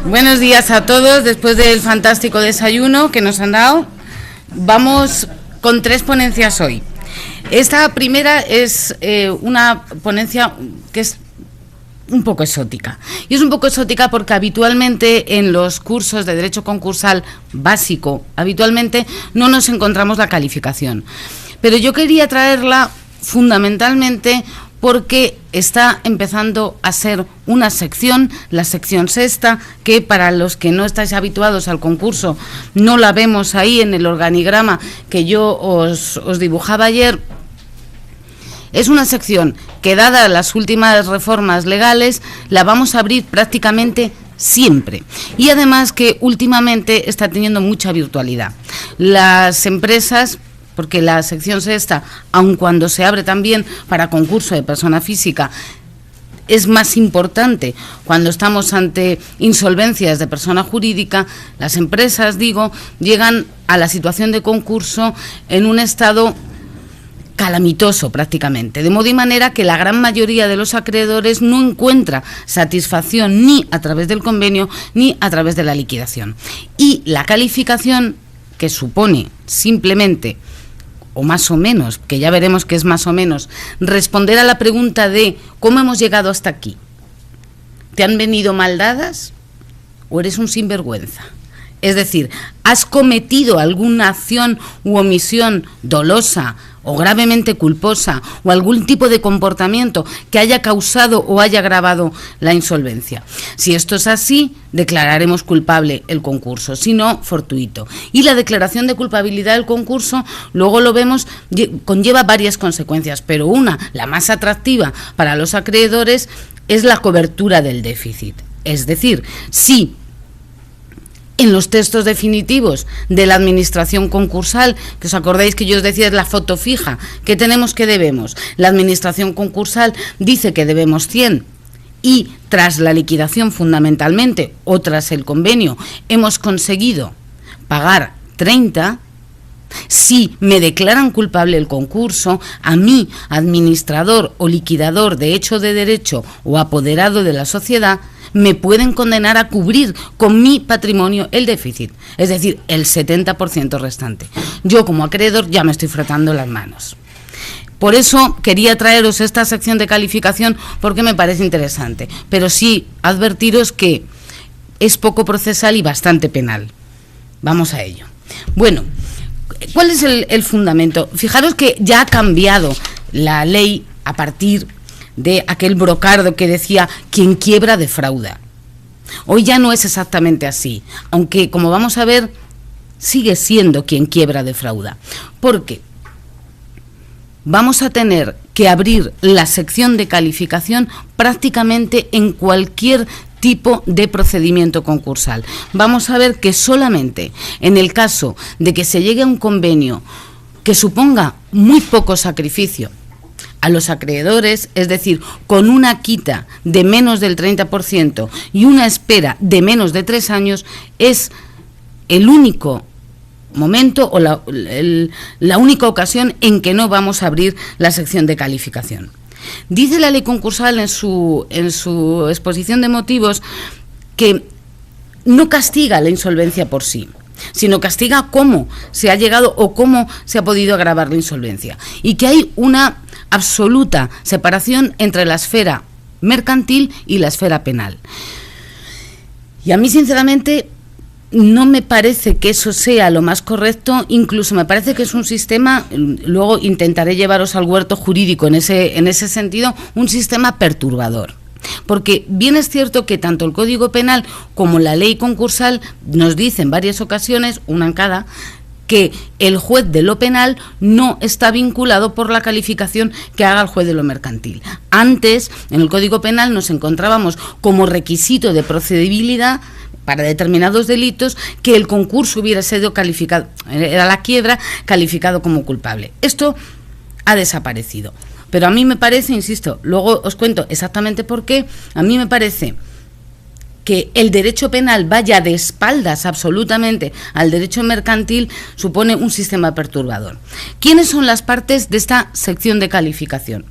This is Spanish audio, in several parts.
Buenos días a todos. Después del fantástico desayuno que nos han dado, vamos con 3 ponencias hoy. Esta primera es una ponencia que es un poco exótica. Y es un poco exótica porque habitualmente en los cursos de Derecho Concursal básico, habitualmente no nos encontramos la calificación. Pero yo quería traerla fundamentalmente porque está empezando a ser una sección, la sección sexta, que para los que no estáis habituados al concurso, no la vemos ahí en el organigrama que yo os dibujaba ayer. Es una sección que, dadas las últimas reformas legales, la vamos a abrir prácticamente siempre. Y además que últimamente está teniendo mucha virtualidad. Las empresas, porque la sección sexta, aun cuando se abre también para concurso de persona física, es más importante cuando estamos ante insolvencias de persona jurídica, las empresas, llegan a la situación de concurso en un estado calamitoso prácticamente, de modo y manera que la gran mayoría de los acreedores no encuentra satisfacción ni a través del convenio ni a través de la liquidación. Y la calificación, que supone simplemente, o más o menos, que ya veremos que es más o menos, responder a la pregunta de ¿cómo hemos llegado hasta aquí? ¿Te han venido mal dadas o eres un sinvergüenza? Es decir, ¿has cometido alguna acción u omisión dolosa o gravemente culposa o algún tipo de comportamiento que haya causado o haya agravado la insolvencia? Si esto es así, declararemos culpable el concurso, si no, fortuito. Y la declaración de culpabilidad del concurso, luego lo vemos, conlleva varias consecuencias, pero una, la más atractiva para los acreedores, es la cobertura del déficit. Es decir, si en los textos definitivos de la administración concursal, que os acordáis que yo os decía es la foto fija, que tenemos que debemos, la administración concursal dice que debemos 100 y tras la liquidación fundamentalmente o tras el convenio hemos conseguido pagar 30, si me declaran culpable el concurso, a mí, administrador o liquidador de hecho de derecho o apoderado de la sociedad, me pueden condenar a cubrir con mi patrimonio el déficit, es decir, el 70% restante. Yo como acreedor ya me estoy frotando las manos. Por eso quería traeros esta sección de calificación porque me parece interesante, pero sí advertiros que es poco procesal y bastante penal. Vamos a ello. Bueno, ¿cuál es el fundamento? Fijaros que ya ha cambiado la ley a partir de aquel brocardo que decía quien quiebra defrauda. Hoy ya no es exactamente así, aunque como vamos a ver sigue siendo quien quiebra defrauda, porque vamos a tener que abrir la sección de calificación prácticamente en cualquier tipo de procedimiento concursal. Vamos a ver que solamente en el caso de que se llegue a un convenio que suponga muy poco sacrificio a los acreedores, es decir, con una quita de menos del 30% y una espera de menos de 3 años, es el único momento o la única ocasión en que no vamos a abrir la sección de calificación. Dice la ley concursal en su exposición de motivos que no castiga la insolvencia por sí, sino castiga cómo se ha llegado o cómo se ha podido agravar la insolvencia, y que hay una absoluta separación entre la esfera mercantil y la esfera penal. Y a mí, sinceramente, no me parece que eso sea lo más correcto, incluso me parece que es un sistema, luego intentaré llevaros al huerto jurídico en ese sentido, un sistema perturbador. Porque bien es cierto que tanto el Código Penal como la ley concursal nos dice en varias ocasiones, una en cada, que el juez de lo penal no está vinculado por la calificación que haga el juez de lo mercantil. Antes, en el Código Penal nos encontrábamos como requisito de procedibilidad para determinados delitos que el concurso hubiera sido calificado, era la quiebra, calificado como culpable. Esto ha desaparecido. Pero a mí me parece, insisto, luego os cuento exactamente por qué, a mí me parece que el derecho penal vaya de espaldas absolutamente al derecho mercantil supone un sistema perturbador. ¿Quiénes son las partes de esta sección de calificación?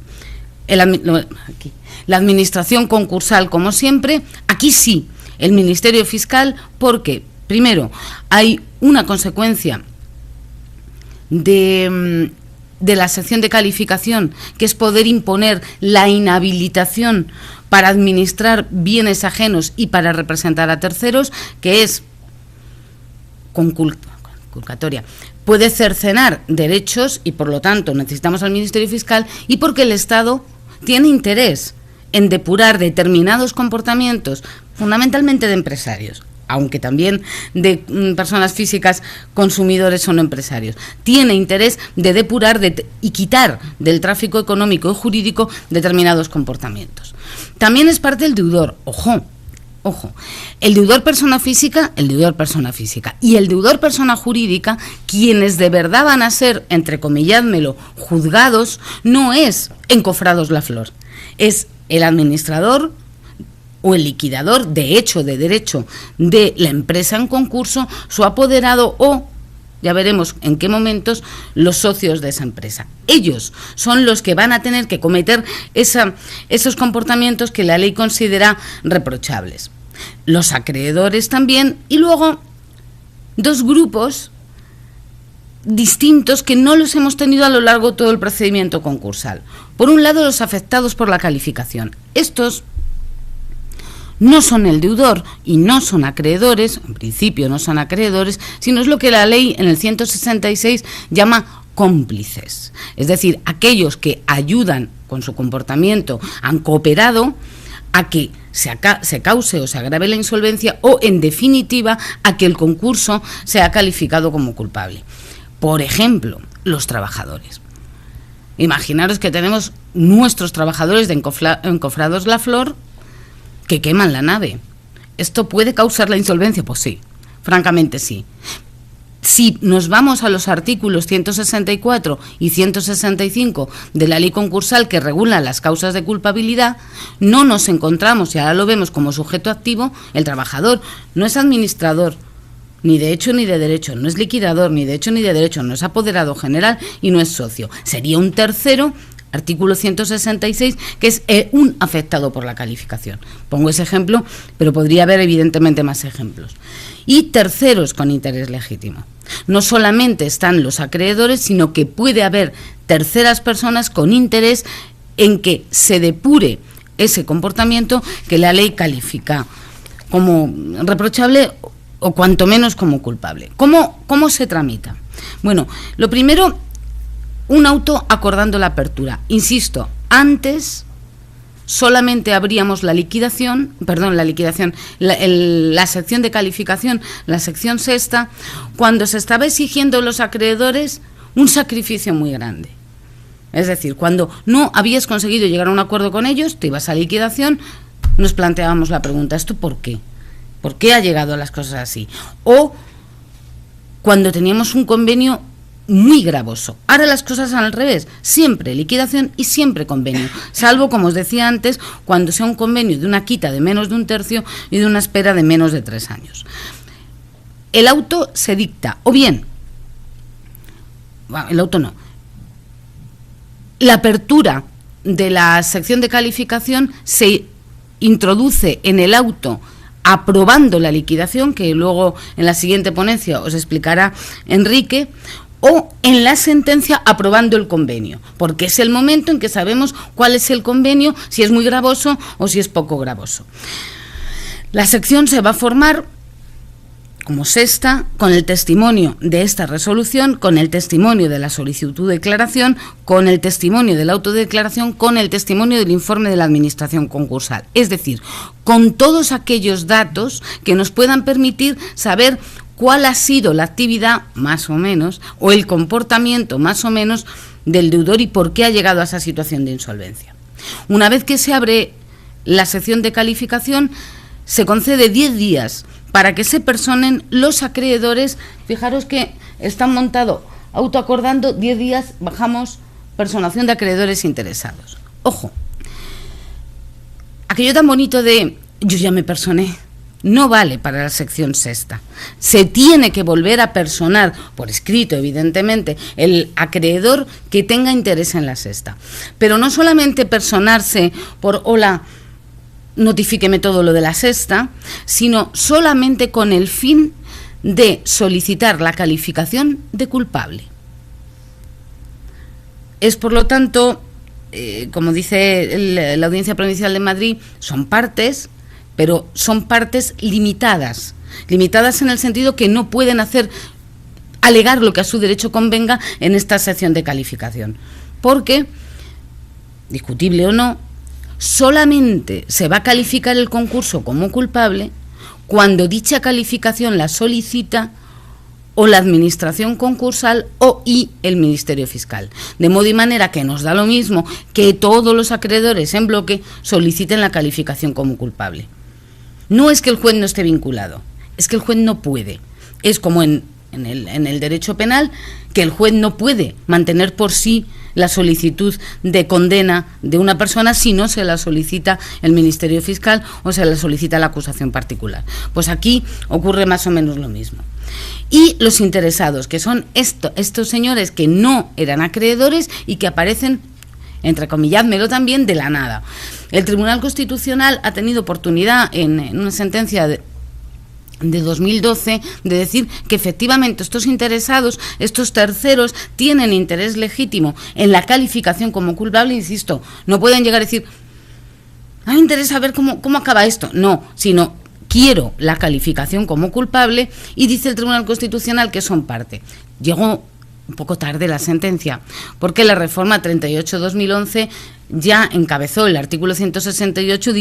La administración concursal, como siempre, aquí sí, el Ministerio Fiscal porque, primero, hay una consecuencia de la sección de calificación, que es poder imponer la inhabilitación para administrar bienes ajenos y para representar a terceros, que es conculcatoria. Puede cercenar derechos y, por lo tanto, necesitamos al Ministerio Fiscal, y porque el Estado tiene interés en depurar determinados comportamientos, fundamentalmente de empresarios, aunque también de personas físicas, consumidores o no empresarios. Tiene interés de depurar y quitar del tráfico económico y jurídico determinados comportamientos. También es parte del deudor. Ojo, el deudor persona física y el deudor persona jurídica, quienes de verdad van a ser, entrecomilládmelo, juzgados, no es encofrados la flor, es el administrador o el liquidador de hecho, de derecho, de la empresa en concurso, su apoderado o, ya veremos en qué momentos, los socios de esa empresa. Ellos son los que van a tener que cometer esos comportamientos que la ley considera reprochables. Los acreedores también, y luego dos grupos distintos que no los hemos tenido a lo largo de todo el procedimiento concursal. Por un lado, los afectados por la calificación. Estos no son el deudor y no son acreedores, en principio no son acreedores, sino es lo que la ley en el 166 llama cómplices. Es decir, aquellos que ayudan con su comportamiento, han cooperado a que se cause o se agrave la insolvencia o, en definitiva, a que el concurso sea calificado como culpable. Por ejemplo, los trabajadores. Imaginaros que tenemos nuestros trabajadores de Encofrados La Flor que queman la nave. ¿Esto puede causar la insolvencia? Pues sí, francamente sí. Si nos vamos a los artículos 164 y 165 de la ley concursal que regulan las causas de culpabilidad, no nos encontramos, y ahora lo vemos como sujeto activo, el trabajador no es administrador, ni de hecho ni de derecho, no es liquidador, ni de hecho ni de derecho, no es apoderado general y no es socio. Sería un tercero, artículo 166, que es un afectado por la calificación. Pongo ese ejemplo, pero podría haber evidentemente más ejemplos. Y terceros con interés legítimo. No solamente están los acreedores, sino que puede haber terceras personas con interés en que se depure ese comportamiento que la ley califica como reprochable o cuanto menos como culpable. ¿Cómo se tramita? Bueno, lo primero, un auto acordando la apertura. Insisto, antes solamente abríamos la sección de calificación, la sección sexta, cuando se estaba exigiendo a los acreedores un sacrificio muy grande. Es decir, cuando no habías conseguido llegar a un acuerdo con ellos, te ibas a liquidación, nos planteábamos la pregunta, ¿esto por qué? ¿Por qué ha llegado a las cosas así? O cuando teníamos un convenio muy gravoso. Ahora las cosas son al revés, siempre liquidación y siempre convenio, salvo, como os decía antes, cuando sea un convenio de una quita de menos de un tercio y de una espera de menos de 3 años. El auto se dicta, o bien, el auto no, la apertura de la sección de calificación se introduce en el auto aprobando la liquidación, que luego en la siguiente ponencia os explicará Enrique, o en la sentencia aprobando el convenio, porque es el momento en que sabemos cuál es el convenio, si es muy gravoso o si es poco gravoso. La sección se va a formar como sexta con el testimonio de esta resolución, con el testimonio de la solicitud de declaración, con el testimonio de la autodeclaración, con el testimonio del informe de la administración concursal. Es decir, con todos aquellos datos que nos puedan permitir saber cuál ha sido la actividad, más o menos, o el comportamiento, más o menos, del deudor y por qué ha llegado a esa situación de insolvencia. Una vez que se abre la sección de calificación, se concede 10 días para que se personen los acreedores. Fijaros que están montado autoacordando, 10 días bajamos personación de acreedores interesados. Ojo, aquello tan bonito de yo ya me personé, no vale para la sección sexta. Se tiene que volver a personar, por escrito evidentemente, el acreedor que tenga interés en la sexta. Pero no solamente personarse por hola, notifíqueme todo lo de la sexta, sino solamente con el fin de solicitar la calificación de culpable. Es, por lo tanto, como dice la Audiencia Provincial de Madrid, son partes, pero son partes limitadas. Limitadas en el sentido que no pueden alegar lo que a su derecho convenga en esta sección de calificación. Porque, discutible o no, solamente se va a calificar el concurso como culpable cuando dicha calificación la solicita o la Administración concursal y el Ministerio Fiscal. De modo y manera que nos da lo mismo que todos los acreedores en bloque soliciten la calificación como culpable. No es que el juez no esté vinculado, es que el juez no puede. Es como en el derecho penal, que el juez no puede mantener por sí la solicitud de condena de una persona si no se la solicita el Ministerio Fiscal o se la solicita la acusación particular. Pues aquí ocurre más o menos lo mismo. Y los interesados, que son estos señores que no eran acreedores y que aparecen, entrecomilládmelo también, de la nada. El Tribunal Constitucional ha tenido oportunidad en una sentencia de 2012 de decir que efectivamente estos interesados, estos terceros, tienen interés legítimo en la calificación como culpable. Insisto, no pueden llegar a decir, a mí me interesa ver cómo acaba esto. No, sino quiero la calificación como culpable, y dice el Tribunal Constitucional que son parte. Llegó un poco tarde la sentencia, porque la reforma 38/2011 ya encabezó el artículo 168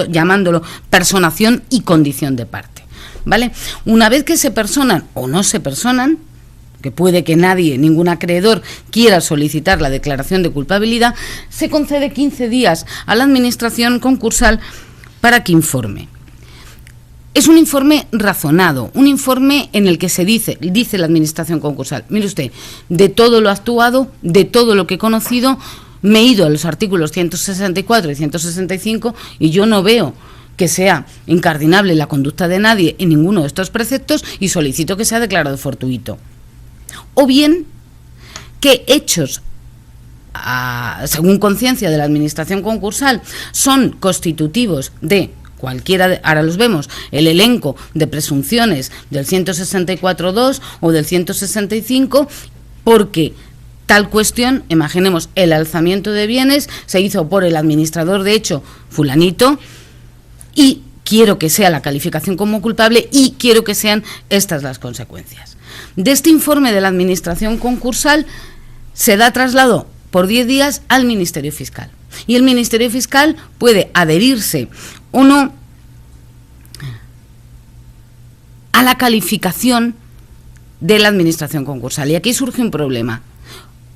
llamándolo personación y condición de parte. ¿Vale? Una vez que se personan o no se personan, que puede que ningún acreedor quiera solicitar la declaración de culpabilidad, se concede 15 días a la Administración concursal para que informe. Es un informe razonado, un informe en el que se dice la Administración concursal, mire usted, de todo lo actuado, de todo lo que he conocido, me he ido a los artículos 164 y 165 y yo no veo que sea incardinable la conducta de nadie en ninguno de estos preceptos y solicito que sea declarado fortuito. O bien que hechos según conciencia de la Administración concursal son constitutivos de cualquiera, ahora los vemos, el elenco de presunciones del 164.2 o del 165, porque tal cuestión, imaginemos, el alzamiento de bienes se hizo por el administrador de hecho fulanito, y quiero que sea la calificación como culpable y quiero que sean estas las consecuencias. De este informe de la Administración concursal se da traslado por 10 días al Ministerio Fiscal. Y el Ministerio Fiscal puede adherirse o no a la calificación de la Administración concursal. Y aquí surge un problema.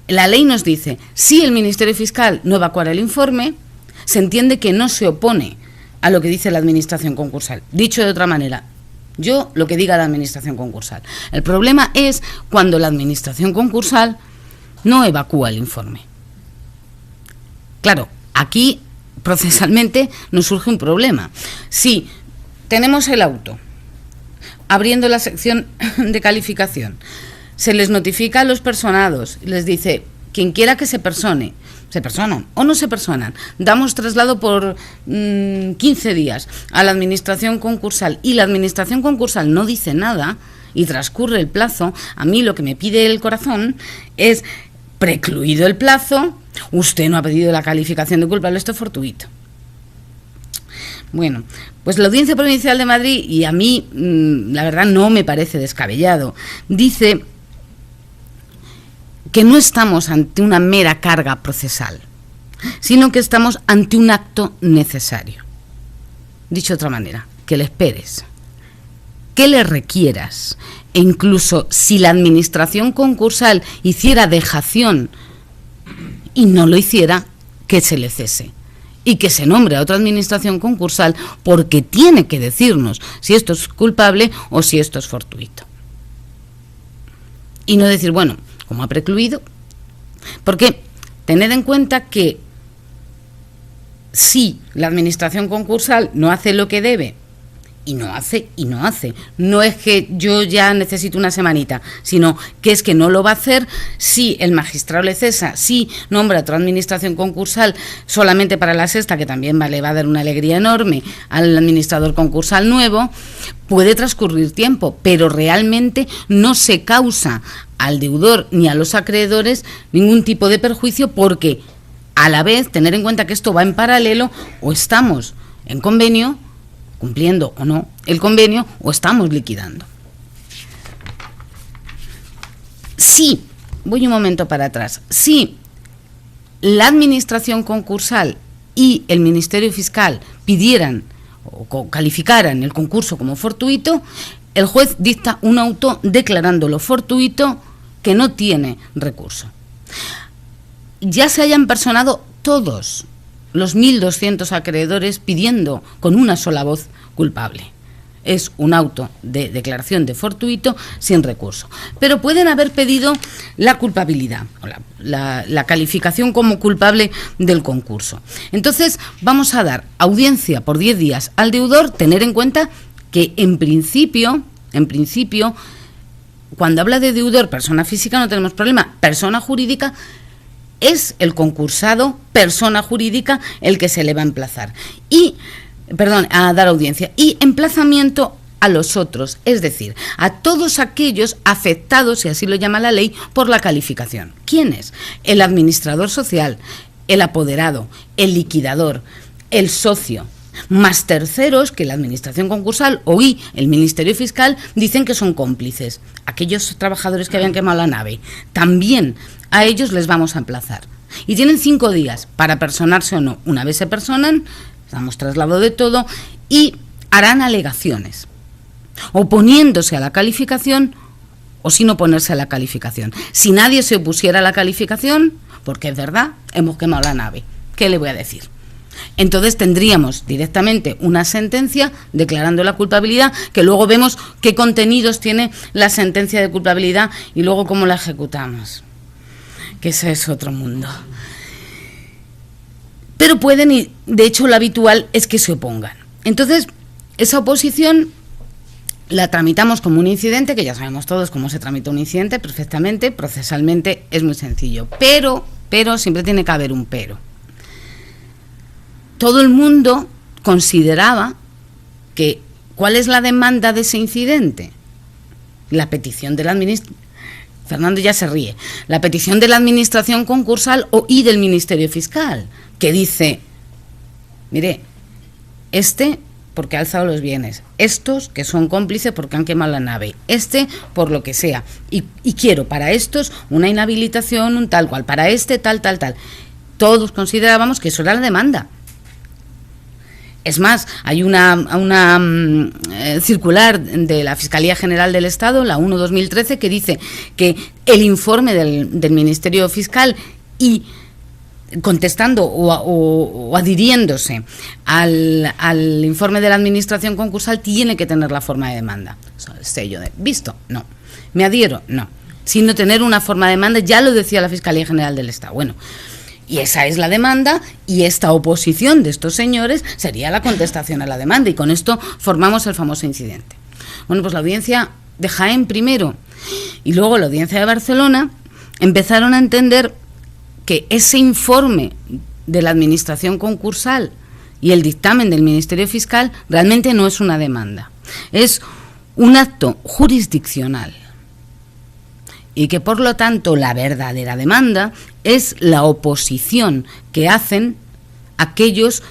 La ley nos dice, si el Ministerio Fiscal no evacuara el informe, se entiende que no se opone a lo que dice la Administración concursal. Dicho de otra manera, yo lo que diga la Administración concursal. El problema es cuando la Administración concursal no evacúa el informe. Claro, aquí procesalmente nos surge un problema. Si tenemos el auto abriendo la sección de calificación, se les notifica a los personados, les dice, quien quiera que se persone, se personan o no se personan, damos traslado por 15 días a la Administración concursal y la Administración concursal no dice nada y transcurre el plazo, a mí lo que me pide el corazón es, precluido el plazo, usted no ha pedido la calificación de culpable, esto es fortuito. Bueno, pues la Audiencia Provincial de Madrid, y a mí la verdad no me parece descabellado, dice que no estamos ante una mera carga procesal, sino que estamos ante un acto necesario. Dicho de otra manera, que le esperes, que le requieras, e incluso si la Administración concursal hiciera dejación y no lo hiciera, que se le cese y que se nombre a otra Administración concursal, porque tiene que decirnos si esto es culpable o si esto es fortuito. Y no decir, bueno, como ha precluido, porque tened en cuenta que si la Administración concursal no hace lo que debe y no hace. No es que yo ya necesito una semanita, sino que es que no lo va a hacer si el magistrado le cesa, si nombra otra administración concursal solamente para la sexta, que también le va a dar una alegría enorme al administrador concursal nuevo. Puede transcurrir tiempo, pero realmente no se causa al deudor ni a los acreedores ningún tipo de perjuicio, porque a la vez tener en cuenta que esto va en paralelo, o estamos en convenio, cumpliendo o no el convenio, o estamos liquidando. Sí, voy un momento para atrás. Sí, la administración concursal y el Ministerio Fiscal pidieran o calificaran el concurso como fortuito, el juez dicta un auto declarándolo fortuito, que no tiene recurso. Ya se hayan personado todos los 1.200 acreedores pidiendo con una sola voz culpable. Es un auto de declaración de fortuito sin recurso. Pero pueden haber pedido la culpabilidad, o la calificación como culpable del concurso. Entonces vamos a dar audiencia por 10 días al deudor, tener en cuenta que en principio, cuando habla de deudor, persona física, no tenemos problema. Persona jurídica, es el concursado, persona jurídica, el que se le va a emplazar. A dar audiencia. Y emplazamiento a los otros, es decir, a todos aquellos afectados, si así lo llama la ley, por la calificación. ¿Quién es? El administrador social, el apoderado, el liquidador, el socio, más terceros que la administración concursal o el Ministerio Fiscal dicen que son cómplices. Aquellos trabajadores que habían quemado la nave, también a ellos les vamos a emplazar. Y tienen 5 días para personarse o no. Una vez se personan, damos traslado de todo y harán alegaciones, oponiéndose a la calificación o sin oponerse a la calificación. Si nadie se opusiera a la calificación, porque es verdad, hemos quemado la nave, ¿qué le voy a decir? Entonces tendríamos directamente una sentencia declarando la culpabilidad, que luego vemos qué contenidos tiene la sentencia de culpabilidad y luego cómo la ejecutamos, que ese es otro mundo. Pero pueden, y de hecho lo habitual es que se opongan. Entonces, esa oposición la tramitamos como un incidente, que ya sabemos todos cómo se tramita un incidente perfectamente, procesalmente es muy sencillo, pero siempre tiene que haber un pero. Todo el mundo consideraba que, ¿cuál es la demanda de ese incidente? La petición de la administración. Fernando ya se ríe. La petición de la administración concursal y del Ministerio Fiscal, que dice, mire, porque ha alzado los bienes, estos que son cómplices porque han quemado la nave, por lo que sea, y quiero para estos una inhabilitación, un tal cual, para tal. Todos considerábamos que eso era la demanda. Es más, hay una circular de la Fiscalía General del Estado, la 1/2013, que dice que el informe del Ministerio Fiscal y contestando o adhiriéndose al informe de la Administración concursal tiene que tener la forma de demanda. El sello de visto, no. Me adhiero, no. Sino tener una forma de demanda, ya lo decía la Fiscalía General del Estado. Bueno, y esa es la demanda, y esta oposición de estos señores sería la contestación a la demanda, y con esto formamos el famoso incidente. Bueno, pues la audiencia de Jaén primero y luego la audiencia de Barcelona empezaron a entender que ese informe de la administración concursal y el dictamen del Ministerio Fiscal realmente no es una demanda, es un acto jurisdiccional. Y que por lo tanto la verdadera demanda es la oposición que hacen aquellos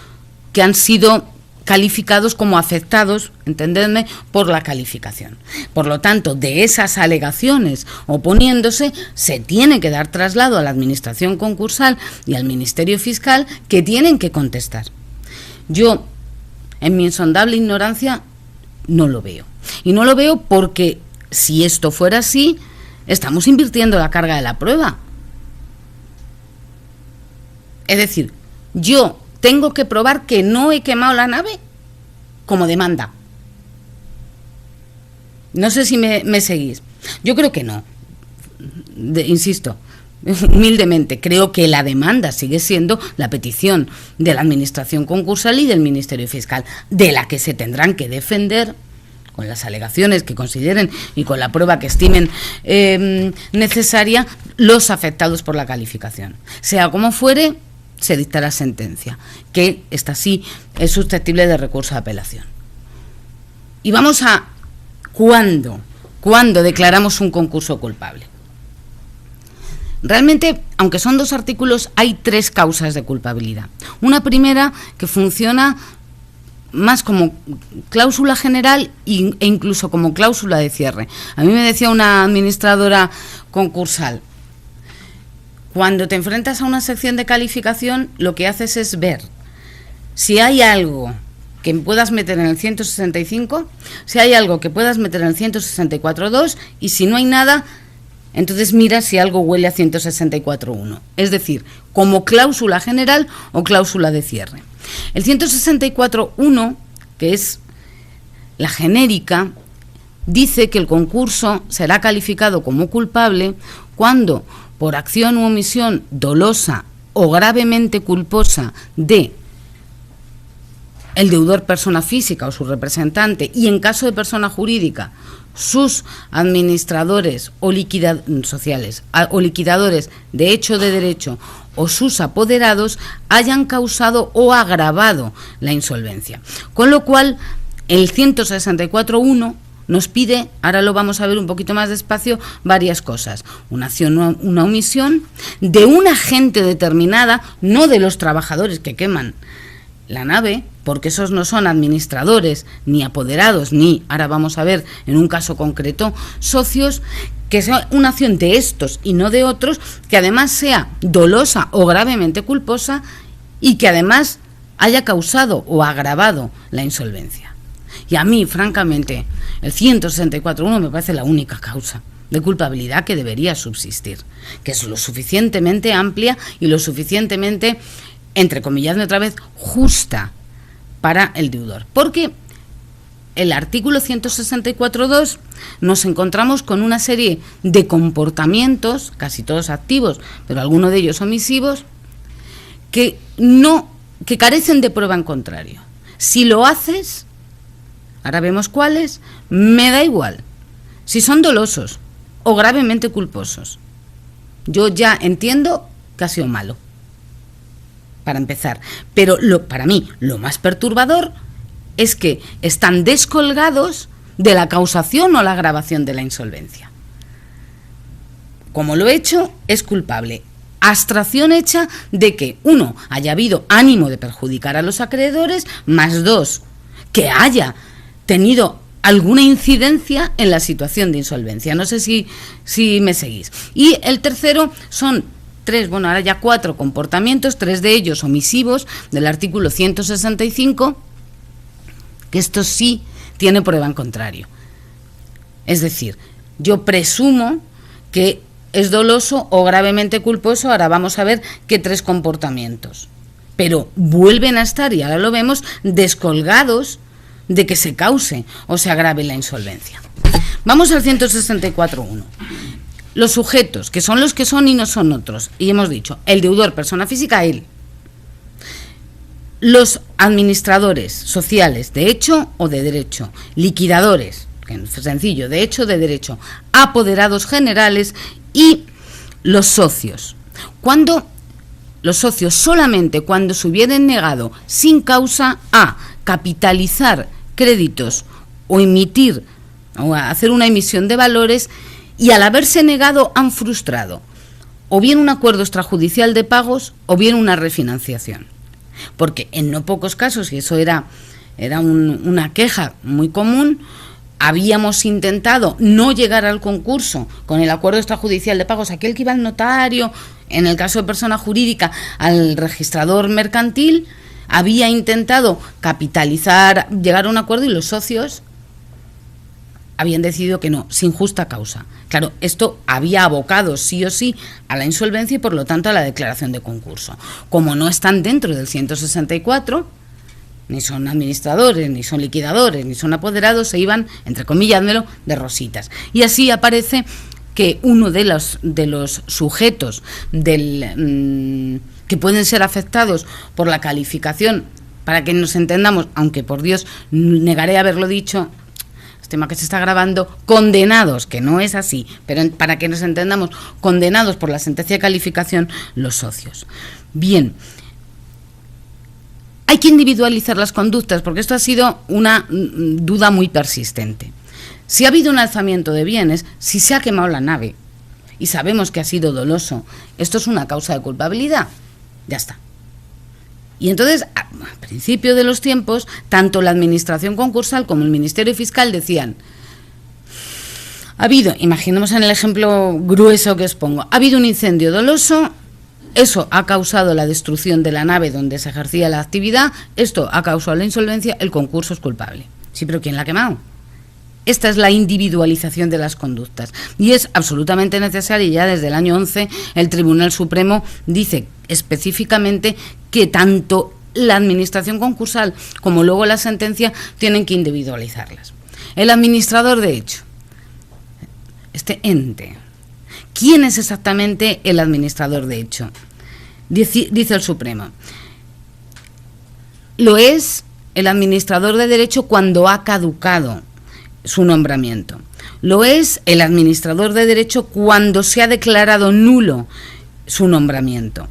que han sido calificados como afectados, entendedme, por la calificación. Por lo tanto, de esas alegaciones oponiéndose, se tiene que dar traslado a la Administración concursal y al Ministerio Fiscal, que tienen que contestar. Yo, en mi insondable ignorancia, no lo veo. Y no lo veo porque, si esto fuera así, estamos invirtiendo la carga de la prueba. Es decir, yo tengo que probar que no he quemado la nave como demanda. No sé si me seguís. Yo creo que no. Insisto, humildemente, creo que la demanda sigue siendo la petición de la Administración concursal y del Ministerio Fiscal, de la que se tendrán que defender con las alegaciones que consideren y con la prueba que estimen necesaria los afectados por la calificación. Sea como fuere, se dictará sentencia, que esta sí es susceptible de recurso de apelación. Y vamos a ¿cuándo declaramos un concurso culpable? Realmente, aunque son 2 artículos, hay 3 causas de culpabilidad. Una primera que funciona más como cláusula general e incluso como cláusula de cierre. A mí me decía una administradora concursal, cuando te enfrentas a una sección de calificación, lo que haces es ver si hay algo que puedas meter en el 165, si hay algo que puedas meter en el 164.2 y si no hay nada, entonces mira si algo huele a 164.1. Es decir, como cláusula general o cláusula de cierre. El 164.1, que es la genérica, dice que el concurso será calificado como culpable cuando, por acción u omisión dolosa o gravemente culposa de el deudor persona física o su representante, y en caso de persona jurídica, sus administradores o sociales o liquidadores de hecho o de derecho o sus apoderados hayan causado o agravado la insolvencia. Con lo cual, el 164.1 nos pide, ahora lo vamos a ver un poquito más despacio, varias cosas. Una acción, una omisión de una gente determinada, no de los trabajadores que queman la nave, porque esos no son administradores, ni apoderados, ni, ahora vamos a ver en un caso concreto, socios, que sea una acción de estos y no de otros, que además sea dolosa o gravemente culposa y que además haya causado o agravado la insolvencia. Y a mí, francamente, el 164.1 me parece la única causa de culpabilidad que debería subsistir, que es lo suficientemente amplia y lo suficientemente, entrecomilladme otra vez, justa para el deudor. Porque el artículo 164.2 nos encontramos con una serie de comportamientos, casi todos activos, pero algunos de ellos omisivos, que carecen de prueba en contrario. Si lo haces, ahora vemos cuáles, me da igual. Si son dolosos o gravemente culposos, yo ya entiendo que ha sido malo, para empezar. Pero para mí, lo más perturbador es que están descolgados de la causación o la agravación de la insolvencia. Como lo he hecho, es culpable. Abstracción hecha de que, 1, haya habido ánimo de perjudicar a los acreedores, más 2, que haya tenido alguna incidencia en la situación de insolvencia. No sé si me seguís. Y el tercero son 3, ahora ya 4 comportamientos, 3 de ellos omisivos del artículo 165, que esto sí tiene prueba en contrario. Es decir, yo presumo que es doloso o gravemente culposo, ahora vamos a ver qué 3 comportamientos, pero vuelven a estar, y ahora lo vemos, descolgados de que se cause o se agrave la insolvencia. Vamos al 164.1. Los sujetos, que son los que son y no son otros, y hemos dicho, el deudor, persona física, él. Los administradores sociales de hecho o de derecho, liquidadores, que es sencillo, de hecho o de derecho, apoderados generales y los socios. Cuando los socios, solamente cuando se hubieran negado sin causa a capitalizar créditos o emitir o a hacer una emisión de valores, y al haberse negado han frustrado o bien un acuerdo extrajudicial de pagos o bien una refinanciación. Porque en no pocos casos, y eso era una queja muy común, habíamos intentado no llegar al concurso con el acuerdo extrajudicial de pagos, aquel que iba al notario, en el caso de persona jurídica, al registrador mercantil, había intentado capitalizar, llegar a un acuerdo, y los socios habían decidido que no, sin justa causa. Claro, esto había abocado sí o sí a la insolvencia y por lo tanto a la declaración de concurso. Como no están dentro del 164, ni son administradores, ni son liquidadores, ni son apoderados, se iban, entre comilládmelo, de rositas. Y así aparece que uno de los sujetos que pueden ser afectados por la calificación, para que nos entendamos, aunque por Dios negaré haberlo dicho, tema que se está grabando, condenados, que no es así, pero para que nos entendamos, condenados por la sentencia de calificación, los socios. Bien, hay que individualizar las conductas, porque esto ha sido una duda muy persistente. Si ha habido un alzamiento de bienes, si se ha quemado la nave, y sabemos que ha sido doloso, esto es una causa de culpabilidad, ya está. Y entonces, a principio de los tiempos, tanto la administración concursal como el Ministerio Fiscal decían, ha habido, imaginemos en el ejemplo grueso que os pongo, ha habido un incendio doloso, eso ha causado la destrucción de la nave donde se ejercía la actividad, esto ha causado la insolvencia, el concurso es culpable. Sí, pero ¿quién la ha quemado? Esta es la individualización de las conductas y es absolutamente necesaria. Ya desde el año 11 el Tribunal Supremo dice específicamente que tanto la administración concursal como luego la sentencia tienen que individualizarlas. El administrador de hecho, este ente, ¿quién es exactamente el administrador de hecho? Dice el Supremo, lo es el administrador de derecho cuando ha caducado su nombramiento. Lo es el administrador de derecho cuando se ha declarado nulo su nombramiento.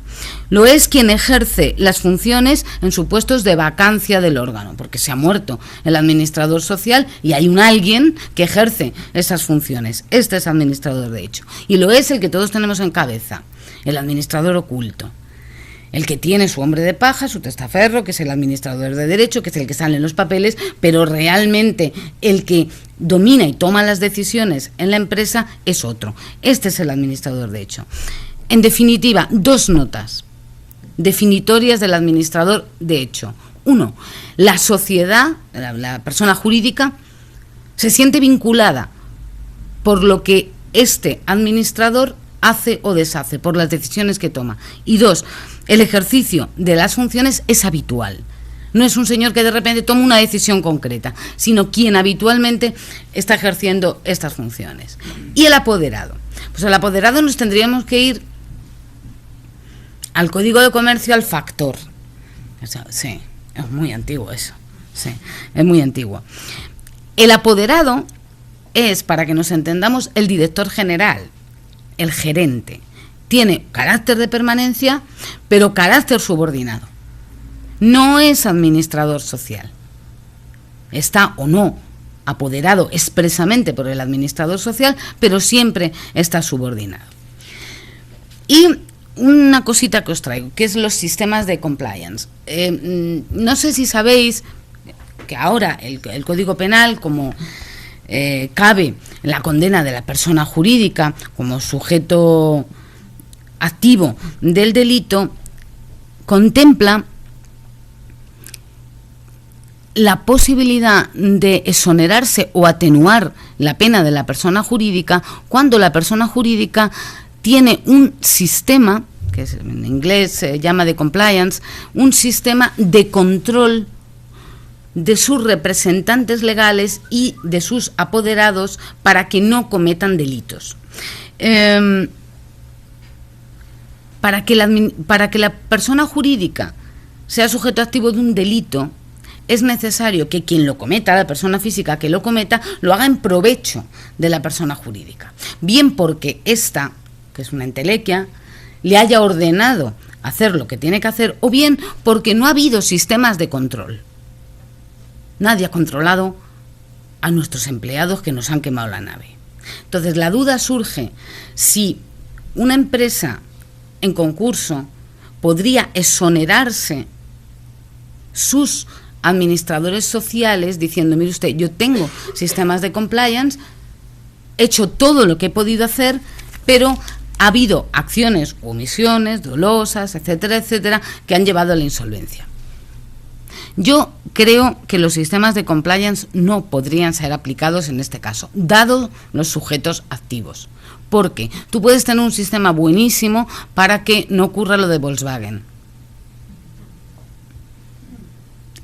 Lo es quien ejerce las funciones en supuestos de vacancia del órgano, porque se ha muerto el administrador social y hay un alguien que ejerce esas funciones. Este es administrador de hecho. Y lo es el que todos tenemos en cabeza, el administrador oculto. El que tiene su hombre de paja, su testaferro, que es el administrador de derecho, que es el que sale en los papeles, pero realmente el que domina y toma las decisiones en la empresa es otro. Este es el administrador de hecho. En definitiva, dos notas definitorias del administrador de hecho. Uno, la sociedad, la persona jurídica, se siente vinculada por lo que este administrador hace o deshace, por las decisiones que toma. Y dos, el ejercicio de las funciones es habitual. No es un señor que de repente toma una decisión concreta, sino quien habitualmente está ejerciendo estas funciones. Y el apoderado. Pues el apoderado nos tendríamos que ir al Código de Comercio, al factor. O sea, sí, es muy antiguo eso. Sí, es muy antiguo. El apoderado es, para que nos entendamos, el director general, el gerente. Tiene carácter de permanencia, pero carácter subordinado. No es administrador social. Está o no apoderado expresamente por el administrador social, pero siempre está subordinado. Y una cosita que os traigo, que es los sistemas de compliance. No sé si sabéis que ahora el Código Penal, como cabe la condena de la persona jurídica como sujeto activo del delito, contempla la posibilidad de exonerarse o atenuar la pena de la persona jurídica cuando la persona jurídica tiene un sistema, que en inglés se llama de compliance, un sistema de control de sus representantes legales y de sus apoderados para que no cometan delitos. Para que la persona jurídica sea sujeto activo de un delito, es necesario que quien lo cometa, la persona física que lo cometa, lo haga en provecho de la persona jurídica. Bien porque esta, que es una entelequia, le haya ordenado hacer lo que tiene que hacer, o bien porque no ha habido sistemas de control. Nadie ha controlado a nuestros empleados que nos han quemado la nave. Entonces la duda surge si una empresa en concurso podría exonerarse sus administradores sociales diciendo, mire usted, yo tengo sistemas de compliance, he hecho todo lo que he podido hacer, pero ha habido acciones, omisiones, dolosas, etcétera, etcétera, que han llevado a la insolvencia. Yo creo que los sistemas de compliance no podrían ser aplicados en este caso, dado los sujetos activos. Porque tú puedes tener un sistema buenísimo para que no ocurra lo de Volkswagen.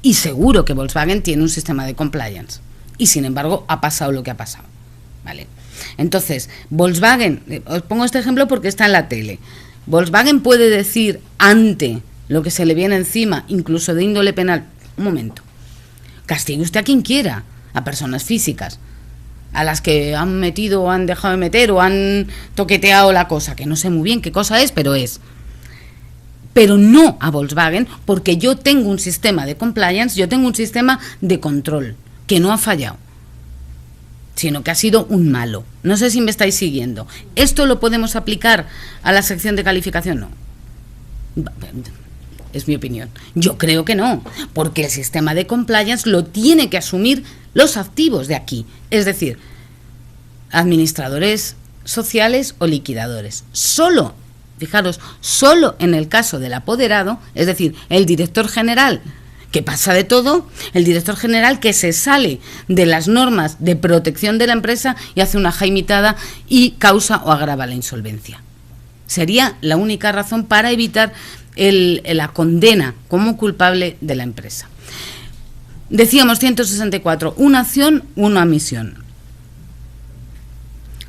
Y seguro que Volkswagen tiene un sistema de compliance. Y sin embargo ha pasado lo que ha pasado. ¿Vale? Entonces, Volkswagen, os pongo este ejemplo porque está en la tele. Volkswagen puede decir ante lo que se le viene encima, incluso de índole penal, un momento, castigue usted a quien quiera, a personas físicas, a las que han metido o han dejado de meter o han toqueteado la cosa, que no sé muy bien qué cosa es, pero es. Pero no a Volkswagen, porque yo tengo un sistema de compliance, yo tengo un sistema de control, que no ha fallado, sino que ha sido un malo. No sé si me estáis siguiendo. ¿Esto lo podemos aplicar a la sección de calificación? No. Es mi opinión. Yo creo que no, porque el sistema de compliance lo tiene que asumir los activos de aquí, es decir, administradores sociales o liquidadores. Solo, fijaros, solo en el caso del apoderado, es decir, el director general, que pasa de todo, el director general que se sale de las normas de protección de la empresa y hace una jaimitada y causa o agrava la insolvencia. Sería la única razón para evitar la condena como culpable de la empresa. Decíamos 164, una acción, una omisión.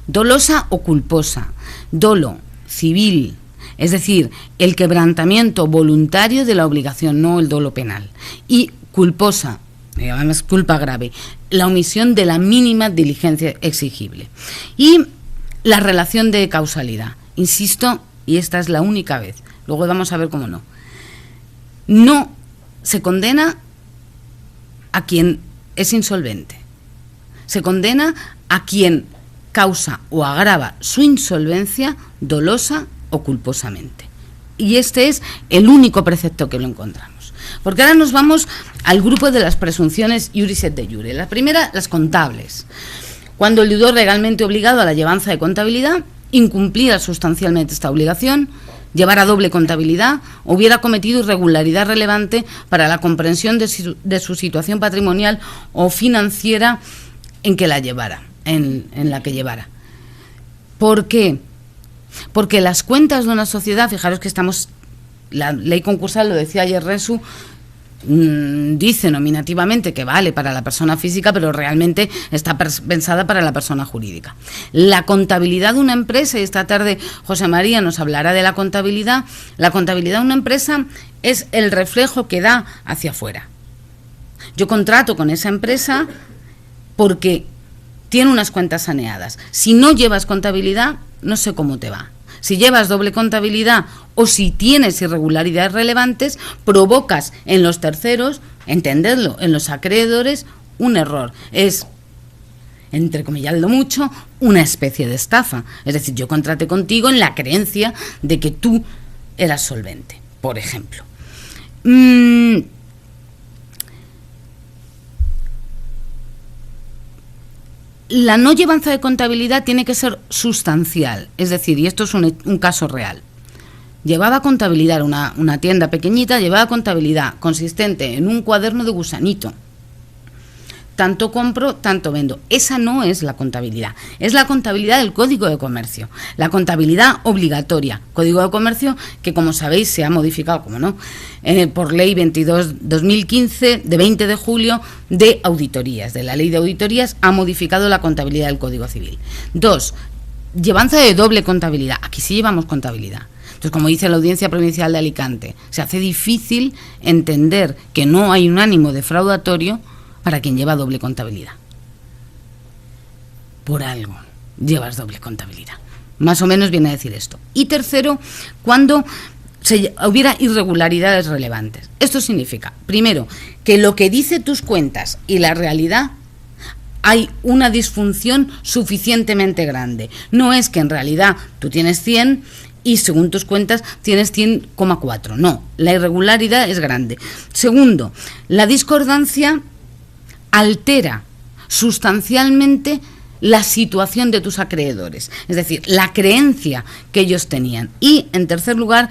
Dolosa o culposa. Dolo, civil, es decir, el quebrantamiento voluntario de la obligación, no el dolo penal. Y culposa, además culpa grave, la omisión de la mínima diligencia exigible. Y la relación de causalidad. Insisto, y esta es la única vez, luego vamos a ver cómo no. No se condena a quien es insolvente. Se condena a quien causa o agrava su insolvencia dolosa o culposamente. Y este es el único precepto que lo encontramos. Porque ahora nos vamos al grupo de las presunciones iuris et de iure. La primera, las contables. Cuando el deudor legalmente obligado a la llevanza de contabilidad incumpliera sustancialmente esta obligación, llevara doble contabilidad, hubiera cometido irregularidad relevante para la comprensión de su situación patrimonial o financiera en que la llevara, en la que llevara. ¿Por qué? Porque las cuentas de una sociedad, fijaros que la ley concursal, lo decía ayer Resu, dice nominativamente que vale para la persona física, pero realmente está pensada para la persona jurídica. La contabilidad de una empresa, y esta tarde José María nos hablará de la contabilidad de una empresa es el reflejo que da hacia afuera. Yo contrato con esa empresa porque tiene unas cuentas saneadas. Si no llevas contabilidad, no sé cómo te va. Si llevas doble contabilidad o si tienes irregularidades relevantes, provocas en los terceros, entendedlo, en los acreedores, un error. Es, entrecomilladlo mucho, una especie de estafa. Es decir, yo contraté contigo en la creencia de que tú eras solvente, por ejemplo. La no llevanza de contabilidad tiene que ser sustancial, es decir, y esto es un caso real. Llevaba contabilidad, una tienda pequeñita, llevaba contabilidad consistente en un cuaderno de gusanito. Tanto compro, tanto vendo. Esa no es la contabilidad, es la contabilidad del Código de Comercio, la contabilidad obligatoria, Código de Comercio que, como sabéis, se ha modificado, como no, por Ley 22/2015 de 20 de julio de auditorías, de la Ley de Auditorías, ha modificado la contabilidad del Código Civil. 2, llevanza de doble contabilidad, aquí sí llevamos contabilidad. Entonces, como dice la Audiencia Provincial de Alicante, se hace difícil entender que no hay un ánimo defraudatorio para quien lleva doble contabilidad. Por algo llevas doble contabilidad. Más o menos viene a decir esto. Y tercero, cuando hubiera irregularidades relevantes. Esto significa, primero, que lo que dice tus cuentas y la realidad hay una disfunción suficientemente grande. No es que en realidad tú tienes 100 y según tus cuentas tienes 100,4. No, la irregularidad es grande. Segundo, la discordancia altera sustancialmente la situación de tus acreedores, es decir, la creencia que ellos tenían. Y, en tercer lugar,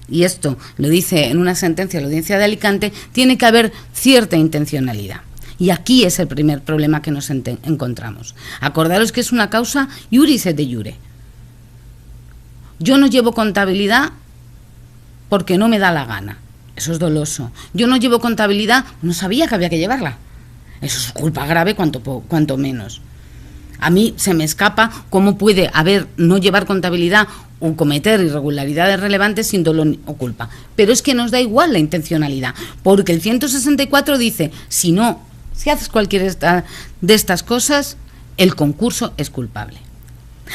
y esto lo dice en una sentencia la Audiencia de Alicante, tiene que haber cierta intencionalidad. Y aquí es el primer problema que nos encontramos. Acordaros que es una causa iuris et de iure. Yo no llevo contabilidad porque no me da la gana. Eso es doloso. Yo no llevo contabilidad, no sabía que había que llevarla. Eso es culpa grave, cuanto menos. A mí se me escapa cómo puede haber no llevar contabilidad o cometer irregularidades relevantes sin dolo o culpa. Pero es que nos da igual la intencionalidad, porque el 164 dice, si haces cualquiera de estas cosas, el concurso es culpable.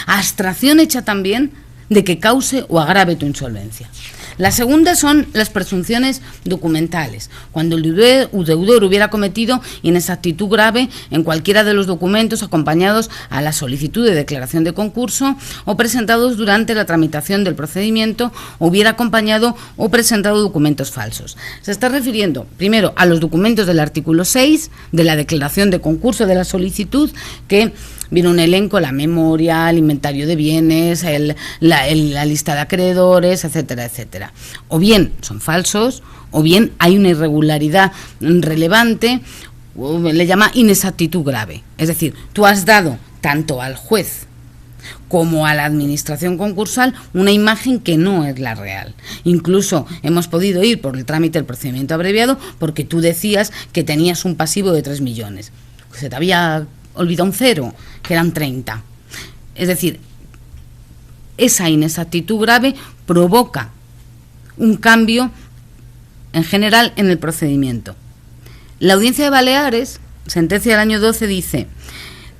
Abstracción hecha también de que cause o agrave tu insolvencia. La segunda son las presunciones documentales. Cuando el deudor hubiera cometido inexactitud grave en cualquiera de los documentos acompañados a la solicitud de declaración de concurso o presentados durante la tramitación del procedimiento, hubiera acompañado o presentado documentos falsos. Se está refiriendo, primero, a los documentos del artículo 6 de la declaración de concurso de la solicitud, que viene un elenco, la memoria, el inventario de bienes, la lista de acreedores, etcétera, etcétera. O bien son falsos, o bien hay una irregularidad relevante, le llama inexactitud grave. Es decir, tú has dado tanto al juez como a la administración concursal una imagen que no es la real. Incluso hemos podido ir por el trámite del procedimiento abreviado porque tú decías que tenías un pasivo de 3 millones. Se te había olvidado un cero, que eran 30. Es decir, esa inexactitud grave provoca un cambio en general en el procedimiento. La Audiencia de Baleares, sentencia del año 12, dice: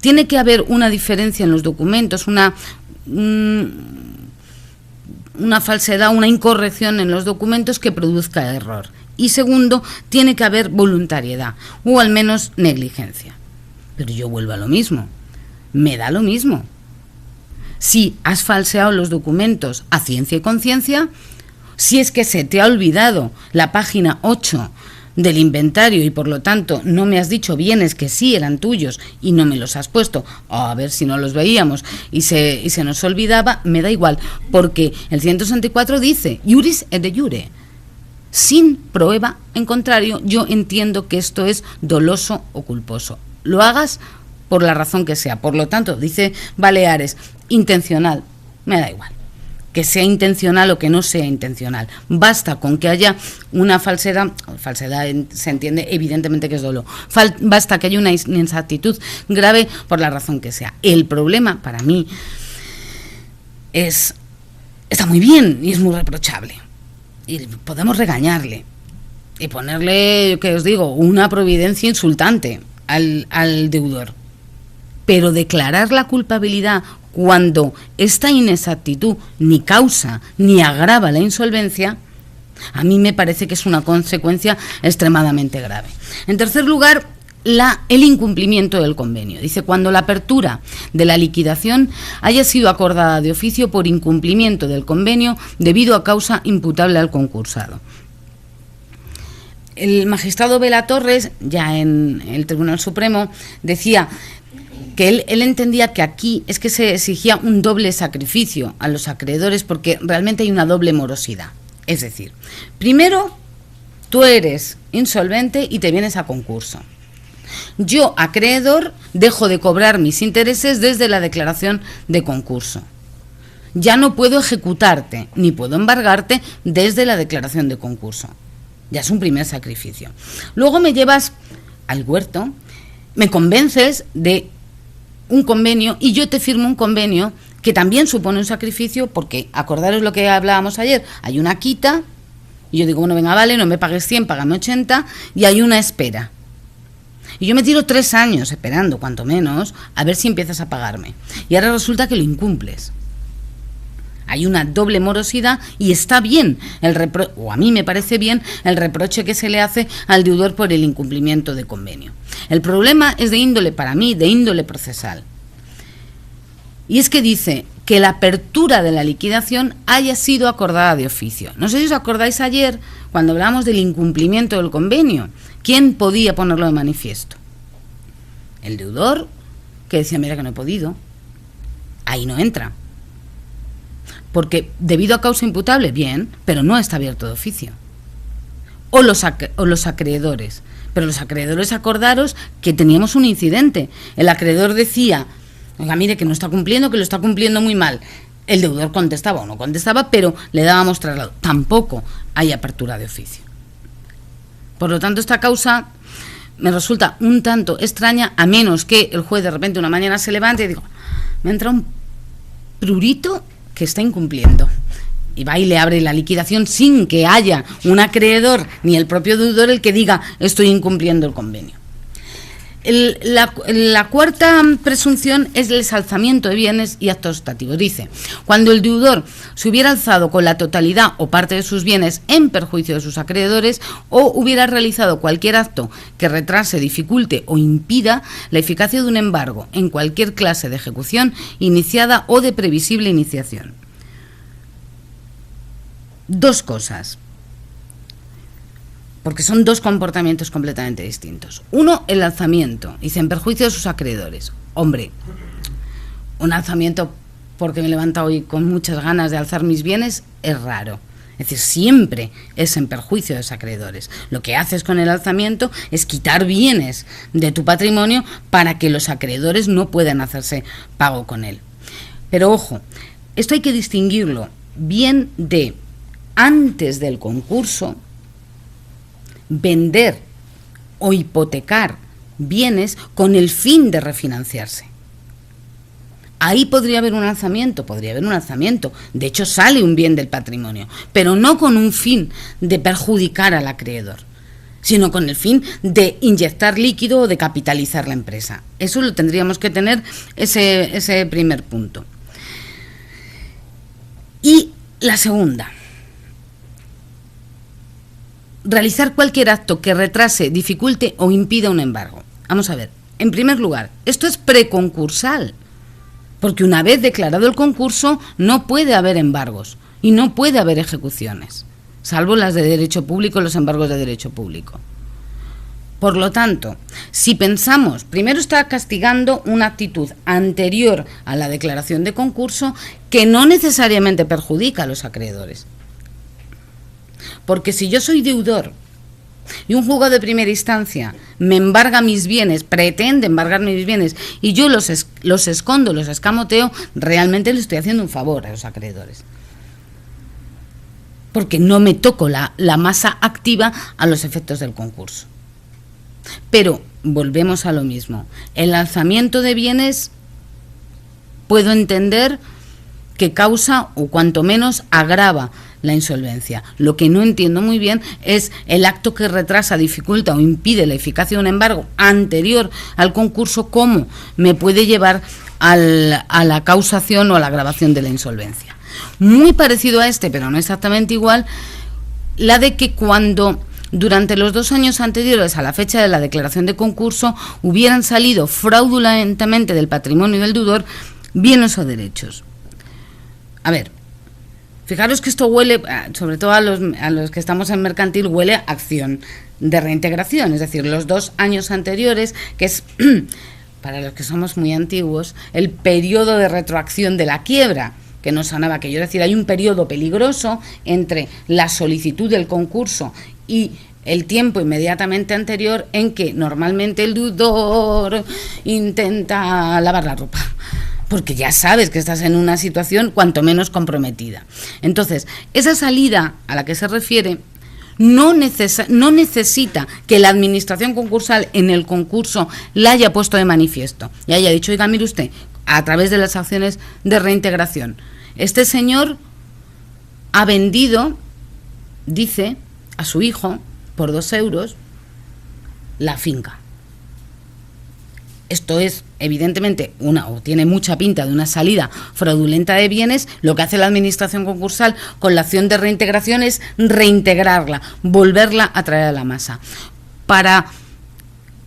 tiene que haber una diferencia en los documentos, una falsedad, una incorrección en los documentos que produzca error. Y segundo, tiene que haber voluntariedad o al menos negligencia. Pero yo vuelvo a lo mismo, me da lo mismo. Si has falseado los documentos a ciencia y conciencia, si es que se te ha olvidado la página 8 del inventario y por lo tanto no me has dicho bienes que sí eran tuyos y no me los has puesto, a ver si no los veíamos y se nos olvidaba, me da igual, porque el 164 dice, iuris et de iure, sin prueba en contrario, yo entiendo que esto es doloso o culposo. Lo hagas por la razón que sea. Por lo tanto, dice Baleares, intencional, me da igual. Que sea intencional o que no sea intencional. Basta con que haya una falsedad se entiende evidentemente que es dolo. Basta que haya una inexactitud grave por la razón que sea. El problema para mí está muy bien y es muy reprochable. Y podemos regañarle y ponerle, que os digo, una providencia insultante al deudor, pero declarar la culpabilidad cuando esta inexactitud ni causa ni agrava la insolvencia, a mí me parece que es una consecuencia extremadamente grave. En tercer lugar, el incumplimiento del convenio. Dice, cuando la apertura de la liquidación haya sido acordada de oficio por incumplimiento del convenio debido a causa imputable al concursado. El magistrado Vela Torres, ya en el Tribunal Supremo, decía que él entendía que aquí es que se exigía un doble sacrificio a los acreedores porque realmente hay una doble morosidad. Es decir, primero, tú eres insolvente y te vienes a concurso. Yo, acreedor, dejo de cobrar mis intereses desde la declaración de concurso. Ya no puedo ejecutarte ni puedo embargarte desde la declaración de concurso. Ya es un primer sacrificio. Luego me llevas al huerto, me convences de un convenio y yo te firmo un convenio que también supone un sacrificio porque, acordaros lo que hablábamos ayer, hay una quita y yo digo, bueno, venga, vale, no me pagues 100, págame 80 y hay una espera. Y yo me tiro 3 años esperando, cuanto menos, a ver si empiezas a pagarme. Y ahora resulta que lo incumples. Hay una doble morosidad y está bien, o a mí me parece bien, el reproche que se le hace al deudor por el incumplimiento de convenio. El problema es de índole, para mí, de índole procesal. Y es que dice que la apertura de la liquidación haya sido acordada de oficio. No sé si os acordáis ayer, cuando hablábamos del incumplimiento del convenio, ¿quién podía ponerlo de manifiesto? El deudor, que decía, mira que no he podido. Ahí no entra. Porque debido a causa imputable, bien, pero no está abierto de oficio. O los acreedores. Pero los acreedores, acordaros que teníamos un incidente. El acreedor decía, oiga, mire que no está cumpliendo, que lo está cumpliendo muy mal. El deudor contestaba o no contestaba, pero le dábamos traslado. Tampoco hay apertura de oficio. Por lo tanto, esta causa me resulta un tanto extraña, a menos que el juez de repente una mañana se levante y diga, me entra un prurito que está incumpliendo. Y va y le abre la liquidación sin que haya un acreedor ni el propio deudor el que diga estoy incumpliendo el convenio. La cuarta presunción es el alzamiento de bienes y actos optativos. Dice, cuando el deudor se hubiera alzado con la totalidad o parte de sus bienes en perjuicio de sus acreedores o hubiera realizado cualquier acto que retrase, dificulte o impida la eficacia de un embargo en cualquier clase de ejecución iniciada o de previsible iniciación. Dos cosas, porque son dos comportamientos completamente distintos. Uno, el alzamiento, dice, en perjuicio de sus acreedores. Hombre, un alzamiento porque me levanto hoy con muchas ganas de alzar mis bienes es raro. Es decir, siempre es en perjuicio de los acreedores. Lo que haces con el alzamiento es quitar bienes de tu patrimonio para que los acreedores no puedan hacerse pago con él. Pero ojo, esto hay que distinguirlo bien de antes del concurso, vender o hipotecar bienes con el fin de refinanciarse. Ahí podría haber un alzamiento, de hecho sale un bien del patrimonio, pero no con un fin de perjudicar al acreedor, sino con el fin de inyectar líquido o de capitalizar la empresa. Eso lo tendríamos que tener, ese primer punto. Y la segunda, realizar cualquier acto que retrase, dificulte o impida un embargo. Vamos a ver, en primer lugar, esto es preconcursal, porque una vez declarado el concurso no puede haber embargos y no puede haber ejecuciones, salvo las de derecho público, los embargos de derecho público. Por lo tanto, si pensamos, primero está castigando una actitud anterior a la declaración de concurso que no necesariamente perjudica a los acreedores. Porque si yo soy deudor y un juzgado de primera instancia me embarga mis bienes, pretende embargarme mis bienes y yo los escondo, los escamoteo, realmente le estoy haciendo un favor a los acreedores. Porque no me toco la masa activa a los efectos del concurso. Pero volvemos a lo mismo. El alzamiento de bienes puedo entender que causa o cuanto menos agrava la insolvencia. Lo que no entiendo muy bien es el acto que retrasa, dificulta o impide la eficacia de un embargo anterior al concurso, cómo me puede llevar a la causación o a la agravación de la insolvencia. Muy parecido a este, pero no exactamente igual, la de que cuando durante los 2 años anteriores a la fecha de la declaración de concurso hubieran salido fraudulentamente del patrimonio del deudor bienes o derechos. A ver, fijaros que esto huele, sobre todo a los que estamos en mercantil, huele a acción de reintegración, es decir, los 2 años anteriores, que es, para los que somos muy antiguos, el periodo de retroacción de la quiebra, que nos sonaba aquello. Es decir, hay un periodo peligroso entre la solicitud del concurso y el tiempo inmediatamente anterior en que normalmente el deudor intenta lavar la ropa, porque ya sabes que estás en una situación cuanto menos comprometida. Entonces, esa salida a la que se refiere no necesita que la administración concursal en el concurso la haya puesto de manifiesto y haya dicho, oiga, mire usted, a través de las acciones de reintegración, este señor ha vendido, dice, a su hijo por 2 euros la finca. Esto es, evidentemente, o tiene mucha pinta de una salida fraudulenta de bienes. Lo que hace la administración concursal con la acción de reintegración es reintegrarla, volverla a traer a la masa. Para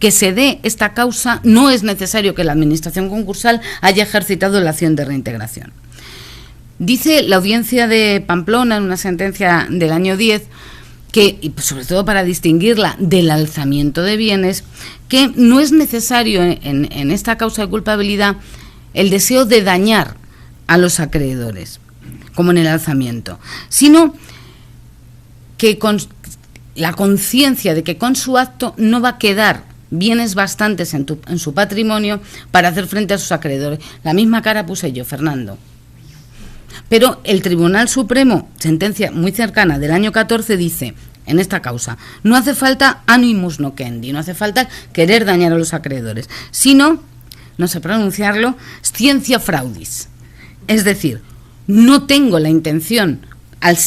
que se dé esta causa, no es necesario que la administración concursal haya ejercitado la acción de reintegración. Dice la audiencia de Pamplona, en una sentencia del año 10, que, y sobre todo para distinguirla del alzamiento de bienes, que no es necesario en esta causa de culpabilidad el deseo de dañar a los acreedores, como en el alzamiento, sino que con la conciencia de que con su acto no va a quedar bienes bastantes en su patrimonio para hacer frente a sus acreedores. La misma cara puse yo, Fernando. Pero el Tribunal Supremo, sentencia muy cercana del año 14, dice, en esta causa. No hace falta animus nocendi, no hace falta querer dañar a los acreedores, sino, no sé pronunciarlo, scientia fraudis. Es decir, no tengo la intención, al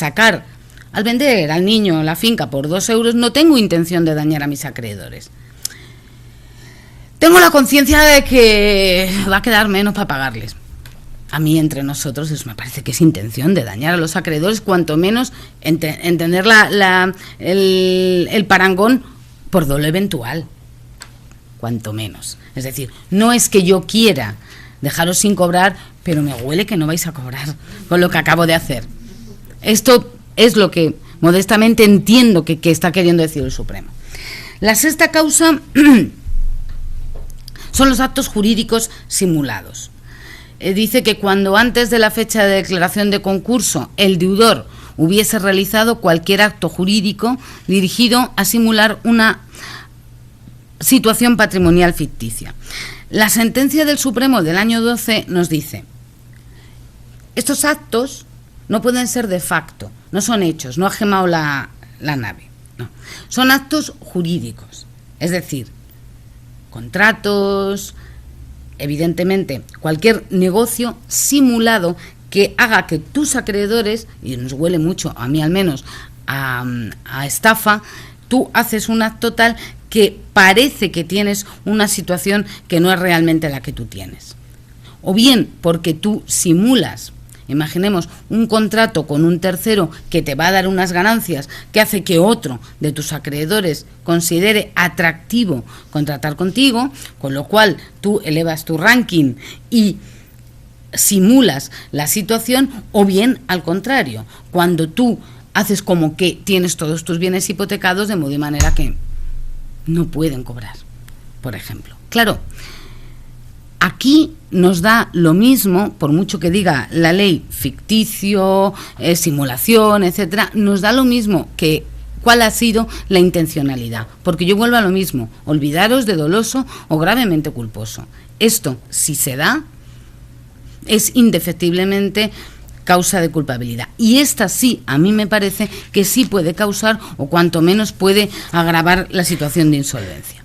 vender al niño la finca por 2 euros, no tengo intención de dañar a mis acreedores. Tengo la conciencia de que va a quedar menos para pagarles. A mí, entre nosotros, eso me parece que es intención de dañar a los acreedores, cuanto menos entender el parangón por dolo eventual, cuanto menos. Es decir, no es que yo quiera dejaros sin cobrar, pero me huele que no vais a cobrar con lo que acabo de hacer. Esto es lo que modestamente entiendo que está queriendo decir el Supremo. La sexta causa son los actos jurídicos simulados. Dice que cuando antes de la fecha de declaración de concurso el deudor hubiese realizado cualquier acto jurídico dirigido a simular una situación patrimonial ficticia. La sentencia del Supremo del año 12 nos dice: estos actos no pueden ser de facto, no son hechos, no ha gemado la nave, no. Son actos jurídicos, es decir, contratos, evidentemente cualquier negocio simulado que haga que tus acreedores, y nos huele mucho, a mí al menos, a estafa, tú haces un acto tal que parece que tienes una situación que no es realmente la que tú tienes. O bien porque tú simulas, imaginemos, un contrato con un tercero que te va a dar unas ganancias que hace que otro de tus acreedores considere atractivo contratar contigo, con lo cual tú elevas tu ranking y simulas la situación, o bien al contrario, cuando tú haces como que tienes todos tus bienes hipotecados de modo y manera que no pueden cobrar, por ejemplo. Claro, aquí nos da lo mismo, por mucho que diga la ley ficticio, simulación, etcétera, nos da lo mismo que cuál ha sido la intencionalidad, porque yo vuelvo a lo mismo: olvidaros de doloso o gravemente culposo. Esto, si se da, es indefectiblemente causa de culpabilidad, y esta sí, a mí me parece que sí puede causar, o cuanto menos puede agravar la situación de insolvencia.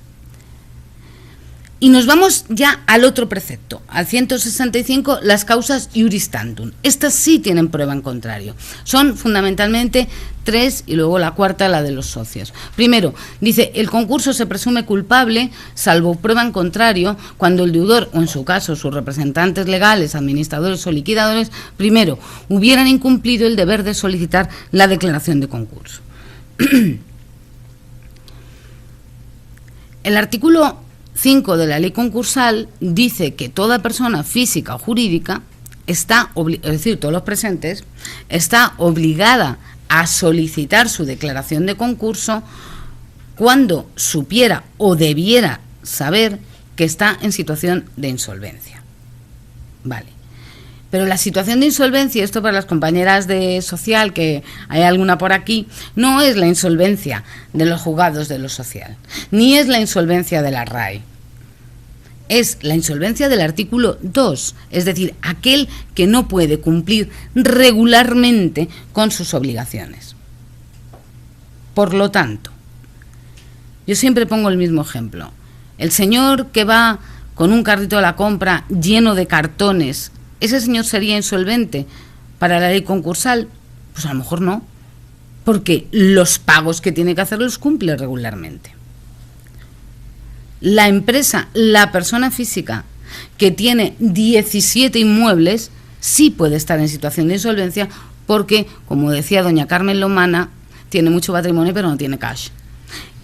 Y nos vamos ya al otro precepto, al 165, las causas iuris tantum. Estas sí tienen prueba en contrario. Son fundamentalmente 3 y luego la cuarta, la de los socios. Primero, dice: el concurso se presume culpable, salvo prueba en contrario, cuando el deudor, o en su caso sus representantes legales, administradores o liquidadores, primero, hubieran incumplido el deber de solicitar la declaración de concurso. El artículo 5 de la ley concursal dice que toda persona física o jurídica es decir, todos los presentes, está obligada a solicitar su declaración de concurso cuando supiera o debiera saber que está en situación de insolvencia. Vale. Pero la situación de insolvencia, esto para las compañeras de social, que hay alguna por aquí, no es la insolvencia de los juzgados de lo social, ni es la insolvencia de la RAE. Es la insolvencia del artículo 2, es decir, aquel que no puede cumplir regularmente con sus obligaciones. Por lo tanto, yo siempre pongo el mismo ejemplo. El señor que va con un carrito de la compra lleno de cartones, ¿ese señor sería insolvente para la ley concursal? Pues a lo mejor no, porque los pagos que tiene que hacer los cumple regularmente. La empresa, la persona física que tiene 17 inmuebles, sí puede estar en situación de insolvencia porque, como decía doña Carmen Lomana, tiene mucho patrimonio pero no tiene cash.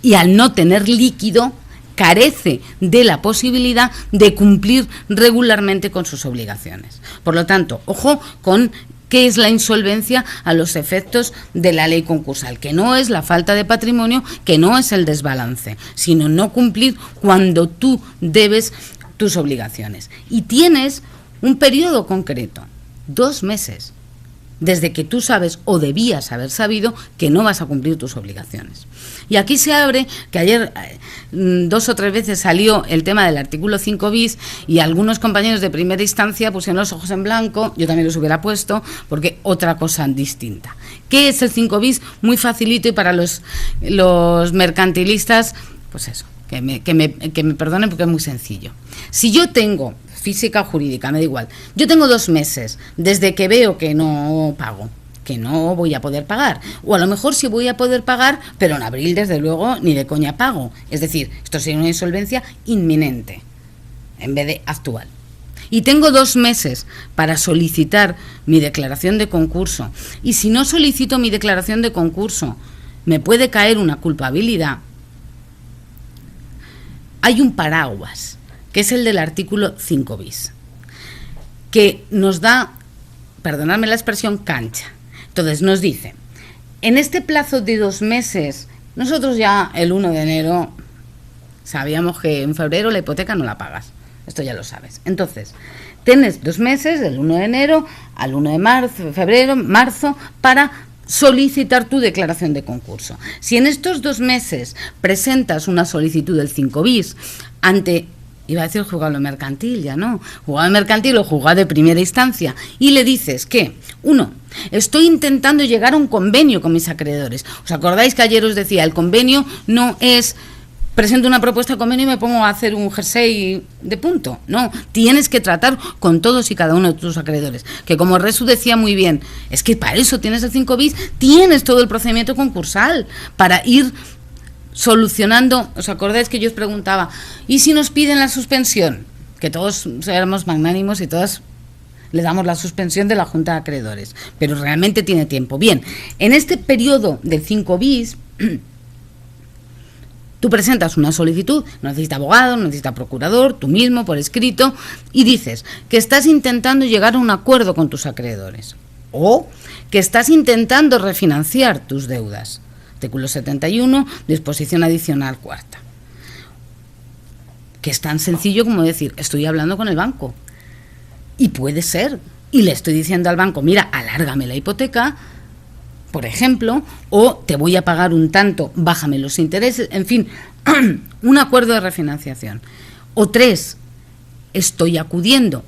Y al no tener líquido, carece de la posibilidad de cumplir regularmente con sus obligaciones. Por lo tanto, ojo con qué es la insolvencia a los efectos de la ley concursal, que no es la falta de patrimonio, que no es el desbalance, sino no cumplir cuando tú debes tus obligaciones. Y tienes un periodo concreto, 2 meses. desde que tú sabes o debías haber sabido que no vas a cumplir tus obligaciones. Y aquí se abre, que ayer 2 o 3 veces salió el tema del artículo 5 bis y algunos compañeros de primera instancia pusieron los ojos en blanco, yo también los hubiera puesto, porque otra cosa distinta. ¿Qué es el 5 bis? Muy facilito, y para los mercantilistas, pues eso, que me perdonen, porque es muy sencillo. Si yo tengo, física o jurídica, me da igual, yo tengo 2 meses desde que veo que no pago, que no voy a poder pagar, o a lo mejor sí voy a poder pagar, pero en abril desde luego ni de coña pago, es decir, esto sería una insolvencia inminente en vez de actual. Y tengo 2 meses para solicitar mi declaración de concurso, y si no solicito mi declaración de concurso me puede caer una culpabilidad. Hay un paraguas, que es el del artículo 5 bis, que nos da, perdonadme la expresión, cancha. Entonces nos dice, en este plazo de 2 meses, nosotros ya el 1 de enero sabíamos que en febrero la hipoteca no la pagas, esto ya lo sabes. Entonces, tienes 2 meses, del 1 de enero al 1 de marzo, febrero, marzo, para solicitar tu declaración de concurso. Si en estos 2 meses presentas una solicitud del 5 bis ante, iba a decir juzgado mercantil, ya no, juzgado mercantil o juzgado de primera instancia, y le dices que, 1, estoy intentando llegar a un convenio con mis acreedores. ¿Os acordáis que ayer os decía, el convenio no es presento una propuesta de convenio y me pongo a hacer un jersey de punto? No, tienes que tratar con todos y cada uno de tus acreedores, que como Resu decía muy bien, es que para eso tienes el 5 bis, tienes todo el procedimiento concursal para ir solucionando. ¿Os acordáis que yo os preguntaba, ¿y si nos piden la suspensión? Que todos éramos magnánimos y todas le damos la suspensión de la Junta de Acreedores, pero realmente tiene tiempo. Bien, en este periodo del 5 bis, tú presentas una solicitud, no necesita abogado, no necesita procurador, tú mismo, por escrito, y dices que estás intentando llegar a un acuerdo con tus acreedores, o que estás intentando refinanciar tus deudas. Artículo 71, disposición adicional 4ª. Que es tan sencillo como decir, estoy hablando con el banco. Y puede ser, y le estoy diciendo al banco, mira, alárgame la hipoteca, por ejemplo, o te voy a pagar un tanto, bájame los intereses, en fin, un acuerdo de refinanciación. O 3, estoy acudiendo,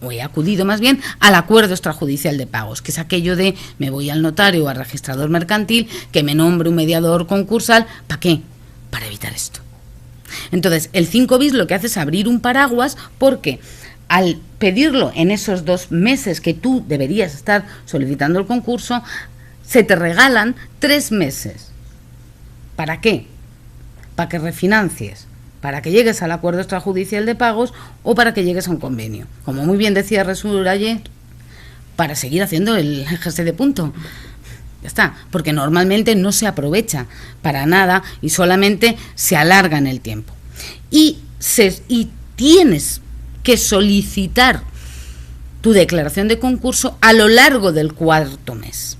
o he acudido más bien, al acuerdo extrajudicial de pagos, que es aquello de me voy al notario o al registrador mercantil, que me nombre un mediador concursal. ¿Para qué? Para evitar esto. Entonces, el 5 bis lo que hace es abrir un paraguas, porque al pedirlo en esos 2 meses que tú deberías estar solicitando el concurso, se te regalan 3 meses. ¿Para qué? Para que refinancies, para que llegues al acuerdo extrajudicial de pagos o para que llegues a un convenio. Como muy bien decía Resul ayer, para seguir haciendo el jersey de punto. Ya está, porque normalmente no se aprovecha para nada y solamente se alarga en el tiempo. Y tienes que solicitar tu declaración de concurso a lo largo del 4º mes.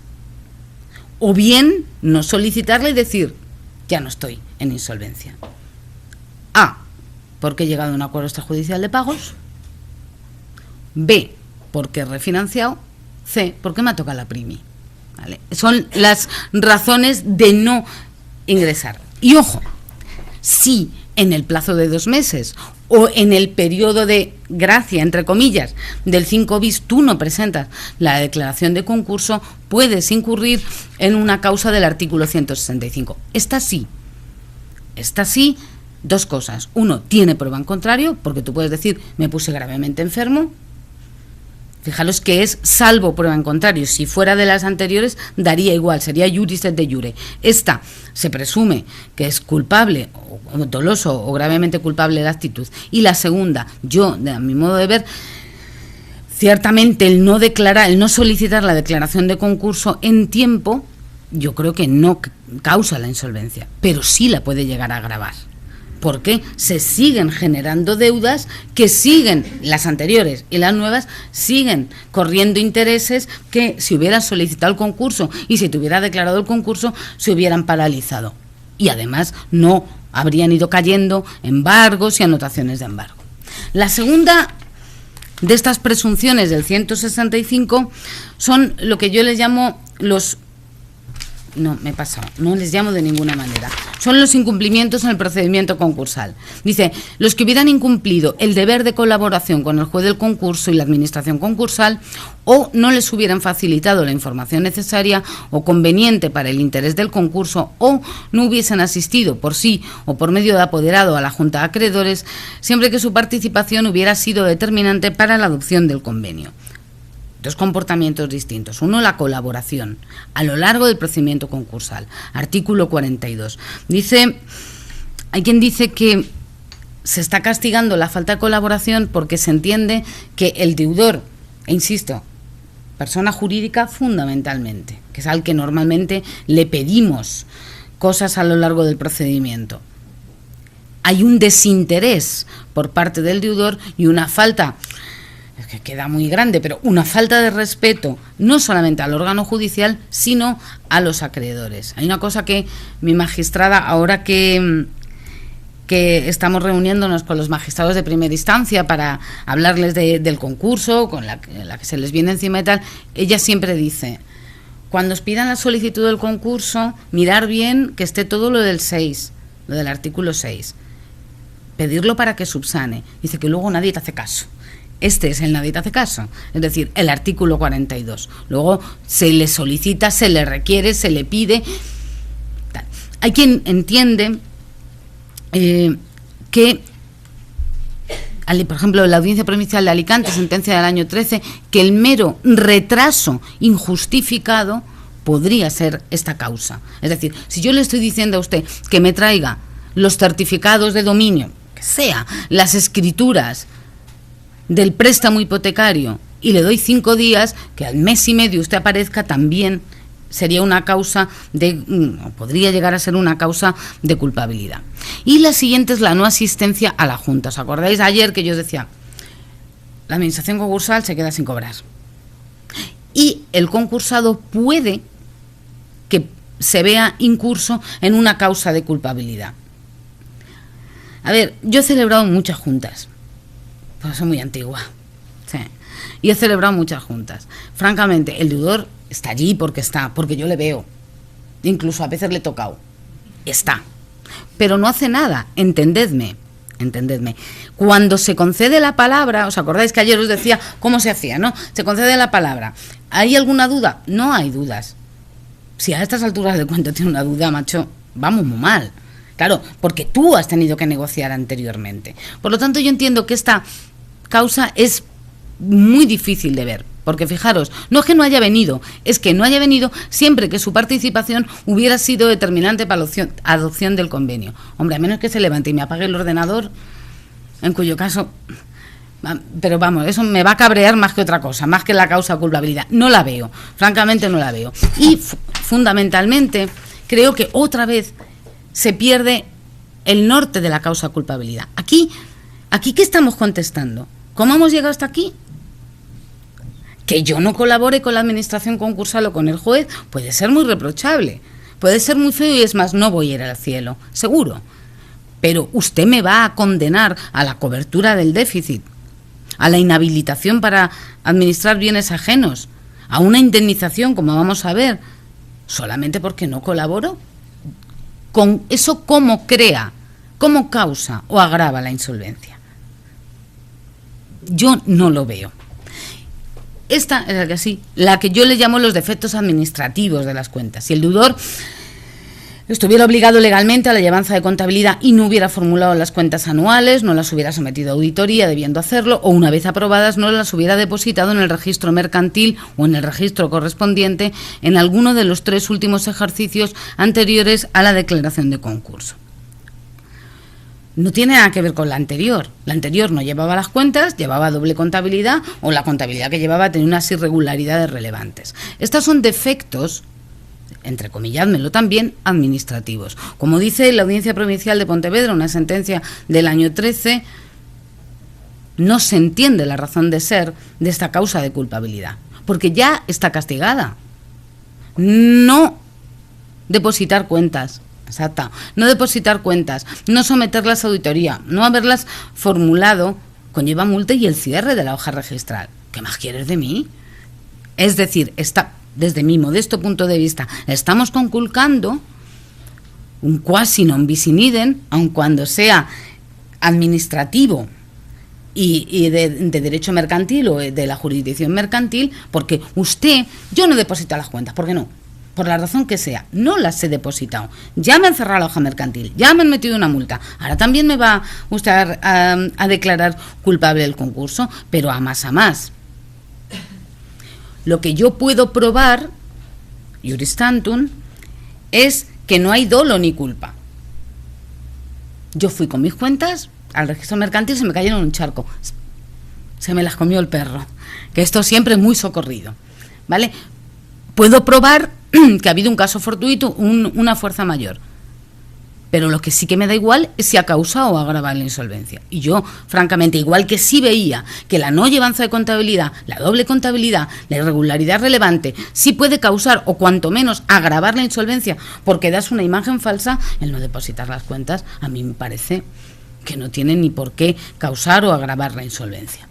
O bien no solicitarla y decir, ya no estoy en insolvencia. A, porque he llegado a un acuerdo extrajudicial de pagos. B, porque he refinanciado. C, porque me ha tocado la primi. ¿Vale? Son las razones de no ingresar. Y ojo, si en el plazo de 2 meses o en el periodo de gracia, entre comillas, del 5 bis, tú no presentas la declaración de concurso, puedes incurrir en una causa del artículo 165. Esta sí, 2 cosas. 1, tiene prueba en contrario, porque tú puedes decir, me puse gravemente enfermo. Fijaros que es salvo prueba en contrario. Si fuera de las anteriores, daría igual, sería iuris et de iure. Esta se presume que es culpable, o doloso o gravemente culpable de la actitud. Y la segunda, yo, a mi modo de ver, ciertamente el no solicitar la declaración de concurso en tiempo, yo creo que no causa la insolvencia, pero sí la puede llegar a agravar. Porque se siguen generando deudas que siguen, las anteriores y las nuevas, siguen corriendo intereses que si hubieran solicitado el concurso y si te hubiera declarado el concurso, se hubieran paralizado. Y además no habrían ido cayendo embargos y anotaciones de embargo. La segunda de estas presunciones del 165 son lo que yo les llamo los... No, me he pasado, no les llamo de ninguna manera. Son los incumplimientos en el procedimiento concursal. Dice, los que hubieran incumplido el deber de colaboración con el juez del concurso y la administración concursal, o no les hubieran facilitado la información necesaria o conveniente para el interés del concurso, o no hubiesen asistido por sí o por medio de apoderado a la Junta de Acreedores, siempre que su participación hubiera sido determinante para la adopción del convenio. Dos comportamientos distintos. Uno, la colaboración a lo largo del procedimiento concursal. Artículo 42. Hay quien dice que se está castigando la falta de colaboración porque se entiende que el deudor, e insisto, persona jurídica fundamentalmente, que es al que normalmente le pedimos cosas a lo largo del procedimiento. Hay un desinterés por parte del deudor y una falta, que queda muy grande, pero una falta de respeto no solamente al órgano judicial, sino a los acreedores. Hay una cosa que mi magistrada, ahora que estamos reuniéndonos con los magistrados de primera instancia para hablarles del concurso, con la que se les viene encima y tal, ella siempre dice, cuando os pidan la solicitud del concurso, mirar bien que esté todo lo del 6, lo del artículo 6, pedirlo para que subsane. Dice que luego nadie te hace caso. Este es el nadie te hace caso, es decir, el artículo 42. Luego se le solicita, se le requiere, se le pide. Tal. Hay quien entiende que, por ejemplo, la Audiencia Provincial de Alicante, sentencia del año 13, que el mero retraso injustificado podría ser esta causa. Es decir, si yo le estoy diciendo a usted que me traiga los certificados de dominio, que sea, las escrituras del préstamo hipotecario y le doy 5 días, que al mes y medio usted aparezca, también sería una causa podría llegar a ser una causa de culpabilidad. Y la siguiente es la no asistencia a la Junta. ¿Os acordáis ayer que yo os decía? La administración concursal se queda sin cobrar. Y el concursado puede que se vea incurso en una causa de culpabilidad. A ver, yo he celebrado muchas juntas. Pues soy muy antigua, sí. Y he celebrado muchas juntas. Francamente, el deudor está allí porque yo le veo. Incluso a veces le he tocado. Está. Pero no hace nada, entendedme. Cuando se concede la palabra, ¿os acordáis que ayer os decía cómo se hacía, no? Se concede la palabra. ¿Hay alguna duda? No hay dudas. Si a estas alturas del cuento tiene una duda, macho, vamos muy mal. Claro, porque tú has tenido que negociar anteriormente. Por lo tanto, yo entiendo que esta causa es muy difícil de ver, porque fijaros, no es que no haya venido, es que no haya venido siempre que su participación hubiera sido determinante para la adopción del convenio. Hombre, a menos que se levante y me apague el ordenador, en cuyo caso, pero vamos, eso me va a cabrear más que otra cosa, más que la causa de culpabilidad. No la veo, francamente no la veo. Y fundamentalmente creo que otra vez se pierde el norte de la causa de culpabilidad. Aquí, ¿qué estamos contestando? ¿Cómo hemos llegado hasta aquí? Que yo no colabore con la administración concursal o con el juez puede ser muy reprochable, puede ser muy feo y es más, no voy a ir al cielo, seguro. Pero usted me va a condenar a la cobertura del déficit, a la inhabilitación para administrar bienes ajenos, a una indemnización, como vamos a ver, solamente porque no colaboro. Con eso, ¿cómo crea, cómo causa o agrava la insolvencia? Yo no lo veo. Esta es la que yo le llamo los defectos administrativos de las cuentas. Si el deudor estuviera obligado legalmente a la llevanza de contabilidad y no hubiera formulado las cuentas anuales, no las hubiera sometido a auditoría debiendo hacerlo, o una vez aprobadas no las hubiera depositado en el registro mercantil o en el registro correspondiente en alguno de los 3 últimos ejercicios anteriores a la declaración de concurso. No tiene nada que ver con la anterior. La anterior no llevaba las cuentas, llevaba doble contabilidad, o la contabilidad que llevaba tenía unas irregularidades relevantes. Estos son defectos, entrecomilládmelo también, administrativos. Como dice la Audiencia Provincial de Pontevedra, una sentencia del año 13, no se entiende la razón de ser de esta causa de culpabilidad, porque ya está castigada. No depositar cuentas. Exacto. No depositar cuentas, no someterlas a auditoría, no haberlas formulado conlleva multa y el cierre de la hoja registral. ¿Qué más quieres de mí? Es decir, desde mi modesto punto de vista, estamos conculcando un quasi non bis in idem, aun cuando sea administrativo y de derecho mercantil o de la jurisdicción mercantil, porque yo no deposito las cuentas, ¿por qué no? Por la razón que sea, no las he depositado, ya me han cerrado la hoja mercantil, ya me han metido una multa, ahora también me va usted a declarar culpable del concurso, pero a más. Lo que yo puedo probar, iuris tantum, es que no hay dolo ni culpa. Yo fui con mis cuentas al registro mercantil, se me cayeron en un charco, se me las comió el perro, que esto siempre es muy socorrido, ¿vale? Puedo probar que ha habido un caso fortuito, una fuerza mayor, pero lo que sí que me da igual es si ha causado o agravado la insolvencia. Y yo, francamente, igual que sí veía que la no llevanza de contabilidad, la doble contabilidad, la irregularidad relevante, sí puede causar o cuanto menos agravar la insolvencia porque das una imagen falsa, el no depositar las cuentas a mí me parece que no tiene ni por qué causar o agravar la insolvencia.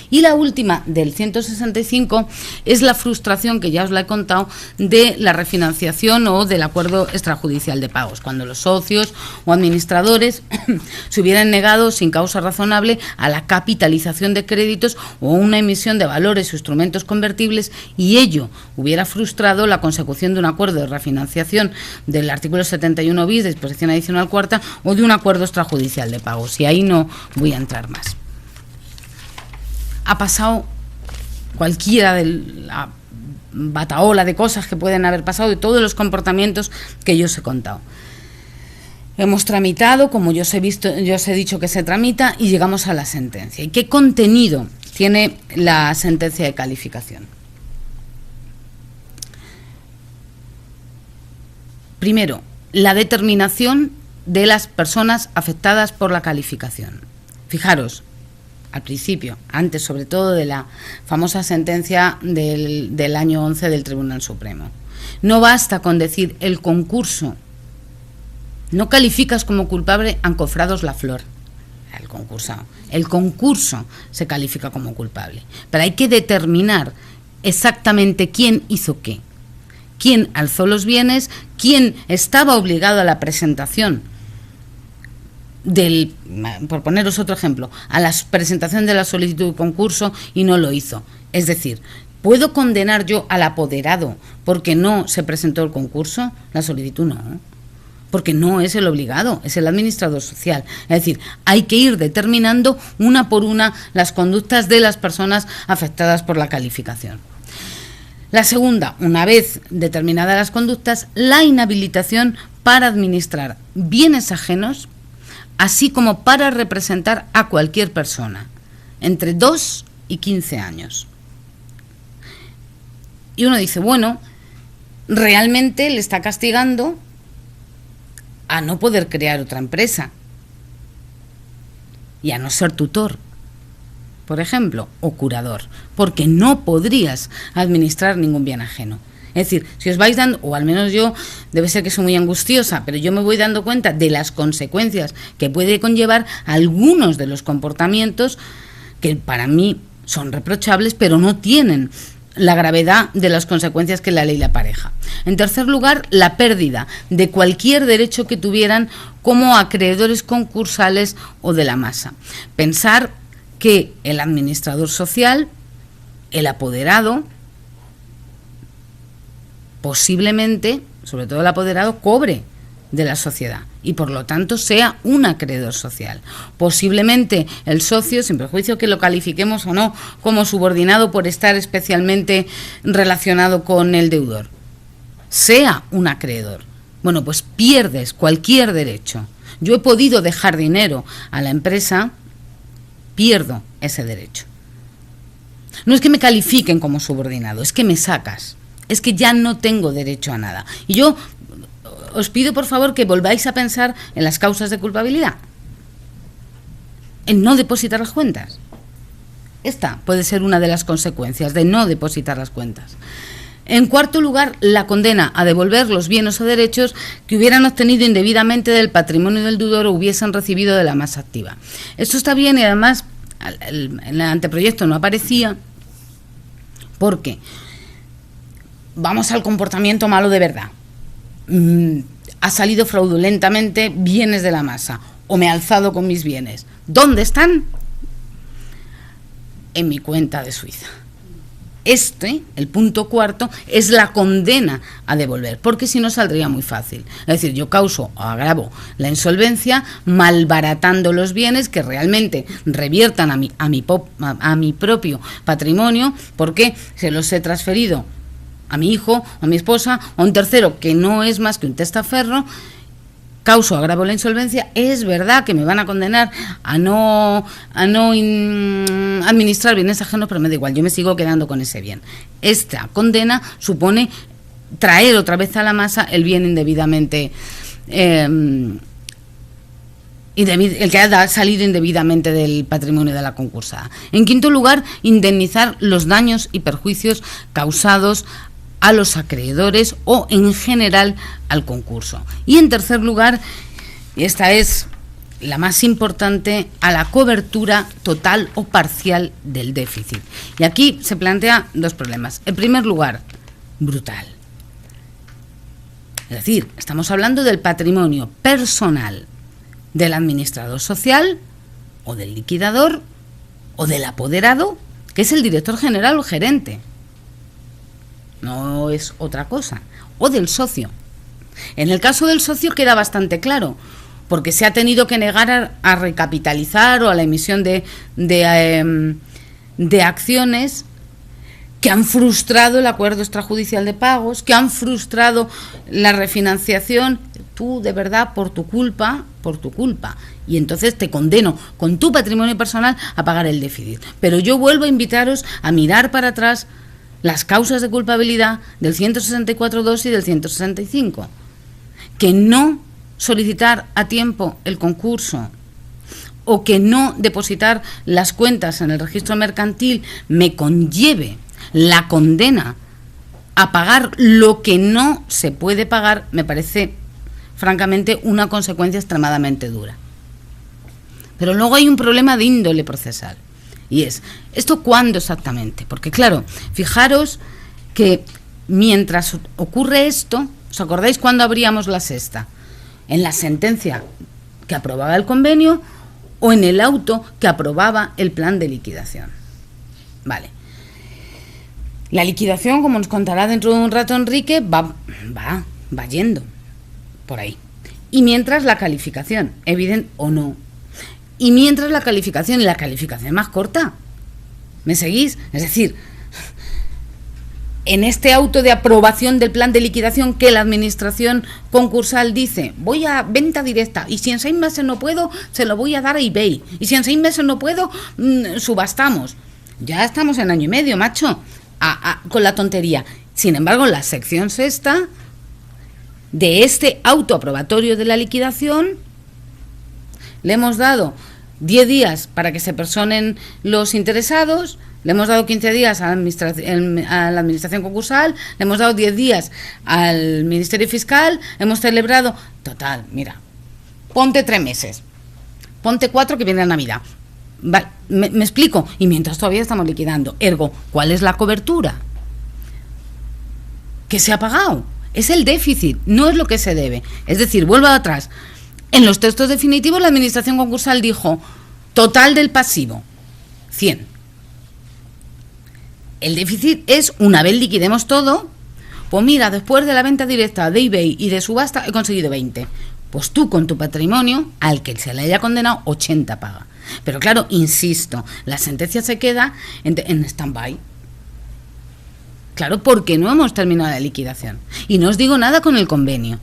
Y la última, del 165, es la frustración, que ya os la he contado, de la refinanciación o del acuerdo extrajudicial de pagos, cuando los socios o administradores se hubieran negado sin causa razonable a la capitalización de créditos o una emisión de valores o instrumentos convertibles, y ello hubiera frustrado la consecución de un acuerdo de refinanciación del artículo 71 bis, disposición adicional cuarta, o de un acuerdo extrajudicial de pagos. Y ahí no voy a entrar más. Ha pasado cualquiera de la batahola de cosas que pueden haber pasado, de todos los comportamientos que yo os he contado. Hemos tramitado, como yo os he dicho que se tramita, y llegamos a la sentencia. ¿Y qué contenido tiene la sentencia de calificación? Primero, la determinación de las personas afectadas por la calificación. Fijaros, al principio, antes sobre todo de la famosa sentencia del año 11 del Tribunal Supremo. No basta con decir el concurso. No calificas como culpable a Encofrados La Flor, el concursado. El concurso se califica como culpable. Pero hay que determinar exactamente quién hizo qué. Quién alzó los bienes, quién estaba obligado a la presentación por poneros otro ejemplo, a la presentación de la solicitud de concurso y no lo hizo. Es decir, ¿puedo condenar yo al apoderado porque no se presentó el concurso? La solicitud no, porque no es el obligado, es el administrador social. Es decir, hay que ir determinando una por una las conductas de las personas afectadas por la calificación. La segunda, una vez determinadas las conductas, la inhabilitación para administrar bienes ajenos, así como para representar a cualquier persona, entre 2 y 15 años. Y uno dice, bueno, realmente le está castigando a no poder crear otra empresa y a no ser tutor, por ejemplo, o curador, porque no podrías administrar ningún bien ajeno. Es decir, si os vais dando, o al menos yo, debe ser que soy muy angustiosa, pero yo me voy dando cuenta de las consecuencias que puede conllevar algunos de los comportamientos que para mí son reprochables, pero no tienen la gravedad de las consecuencias que la ley le apareja. En tercer lugar, la pérdida de cualquier derecho que tuvieran como acreedores concursales o de la masa. Pensar que el administrador social, el apoderado, posiblemente, sobre todo el apoderado, cobre de la sociedad y por lo tanto sea un acreedor social. Posiblemente el socio, sin perjuicio que lo califiquemos o no como subordinado por estar especialmente relacionado con el deudor, sea un acreedor. Bueno, pues pierdes cualquier derecho. Yo he podido dejar dinero a la empresa, pierdo ese derecho. No es que me califiquen como subordinado, es que me sacas. Es que ya no tengo derecho a nada. Y yo os pido, por favor, que volváis a pensar en las causas de culpabilidad. En no depositar las cuentas. Esta puede ser una de las consecuencias de no depositar las cuentas. En cuarto lugar, la condena a devolver los bienes o derechos que hubieran obtenido indebidamente del patrimonio del deudor o hubiesen recibido de la masa activa. Esto está bien y además en el anteproyecto no aparecía, porque vamos al comportamiento malo de verdad. Ha salido fraudulentamente bienes de la masa, o me he alzado con mis bienes. ¿Dónde están? En mi cuenta de Suiza. El punto cuarto, es la condena a devolver, porque si no saldría muy fácil. Es decir, yo causo o agravo la insolvencia malbaratando los bienes que realmente reviertan a mi propio patrimonio, porque se los he transferido a mi hijo, a mi esposa, o a un tercero que no es más que un testaferro. Causo, agravo la insolvencia. Es verdad que me van a condenar a no administrar bienes ajenos, pero me da igual, yo me sigo quedando con ese bien. Esta condena supone traer otra vez a la masa el bien indebidamente, el que ha salido indebidamente del patrimonio de la concursada. En quinto lugar, indemnizar los daños y perjuicios causados a los acreedores o en general al concurso. Y en tercer lugar, y esta es la más importante, a la cobertura total o parcial del déficit. Y aquí se plantea dos problemas. En primer lugar, brutal. Es decir, estamos hablando del patrimonio personal del administrador social o del liquidador o del apoderado, que es el director general o gerente. No es otra cosa. O del socio. En el caso del socio queda bastante claro, porque se ha tenido que negar a recapitalizar o a la emisión de acciones que han frustrado el acuerdo extrajudicial de pagos, que han frustrado la refinanciación. Tú, de verdad, por tu culpa, y entonces te condeno con tu patrimonio personal a pagar el déficit. Pero yo vuelvo a invitaros a mirar para atrás las causas de culpabilidad del 164.2 y del 165. Que no solicitar a tiempo el concurso o que no depositar las cuentas en el registro mercantil me conlleve la condena a pagar lo que no se puede pagar, me parece francamente una consecuencia extremadamente dura. Pero luego hay un problema de índole procesal. Y es, ¿esto cuándo exactamente? Porque claro, fijaros que mientras ocurre esto, ¿os acordáis cuándo abríamos la sexta? En la sentencia que aprobaba el convenio o en el auto que aprobaba el plan de liquidación. Vale. La liquidación, como nos contará dentro de un rato Enrique, va yendo por ahí. Y mientras la calificación, evidente o no, y mientras la calificación, y la calificación más corta, ¿me seguís? Es decir, en este auto de aprobación del plan de liquidación que la administración concursal dice, voy a venta directa, y si en 6 meses no puedo, se lo voy a dar a eBay, y si en 6 meses no puedo, subastamos. Ya estamos en año y medio, macho, con la tontería. Sin embargo, la sección sexta de este auto aprobatorio de la liquidación le hemos dado 10 días para que se personen los interesados, le hemos dado 15 días a la administración concursal, le hemos dado 10 días al Ministerio Fiscal, hemos celebrado, total, mira, ponte 3 meses, ponte 4 que viene la Navidad. Vale, me explico, y mientras todavía estamos liquidando, ergo, ¿cuál es la cobertura? ¿Qué se ha pagado? Es el déficit, no es lo que se debe. Es decir, vuelvo atrás. En los textos definitivos la administración concursal dijo total del pasivo, 100. El déficit es, una vez liquidemos todo, pues mira, después de la venta directa de eBay y de subasta he conseguido 20. Pues tú con tu patrimonio, al que se le haya condenado, 80 paga. Pero claro, insisto, la sentencia se queda en stand-by. Claro, porque no hemos terminado la liquidación. Y no os digo nada con el convenio.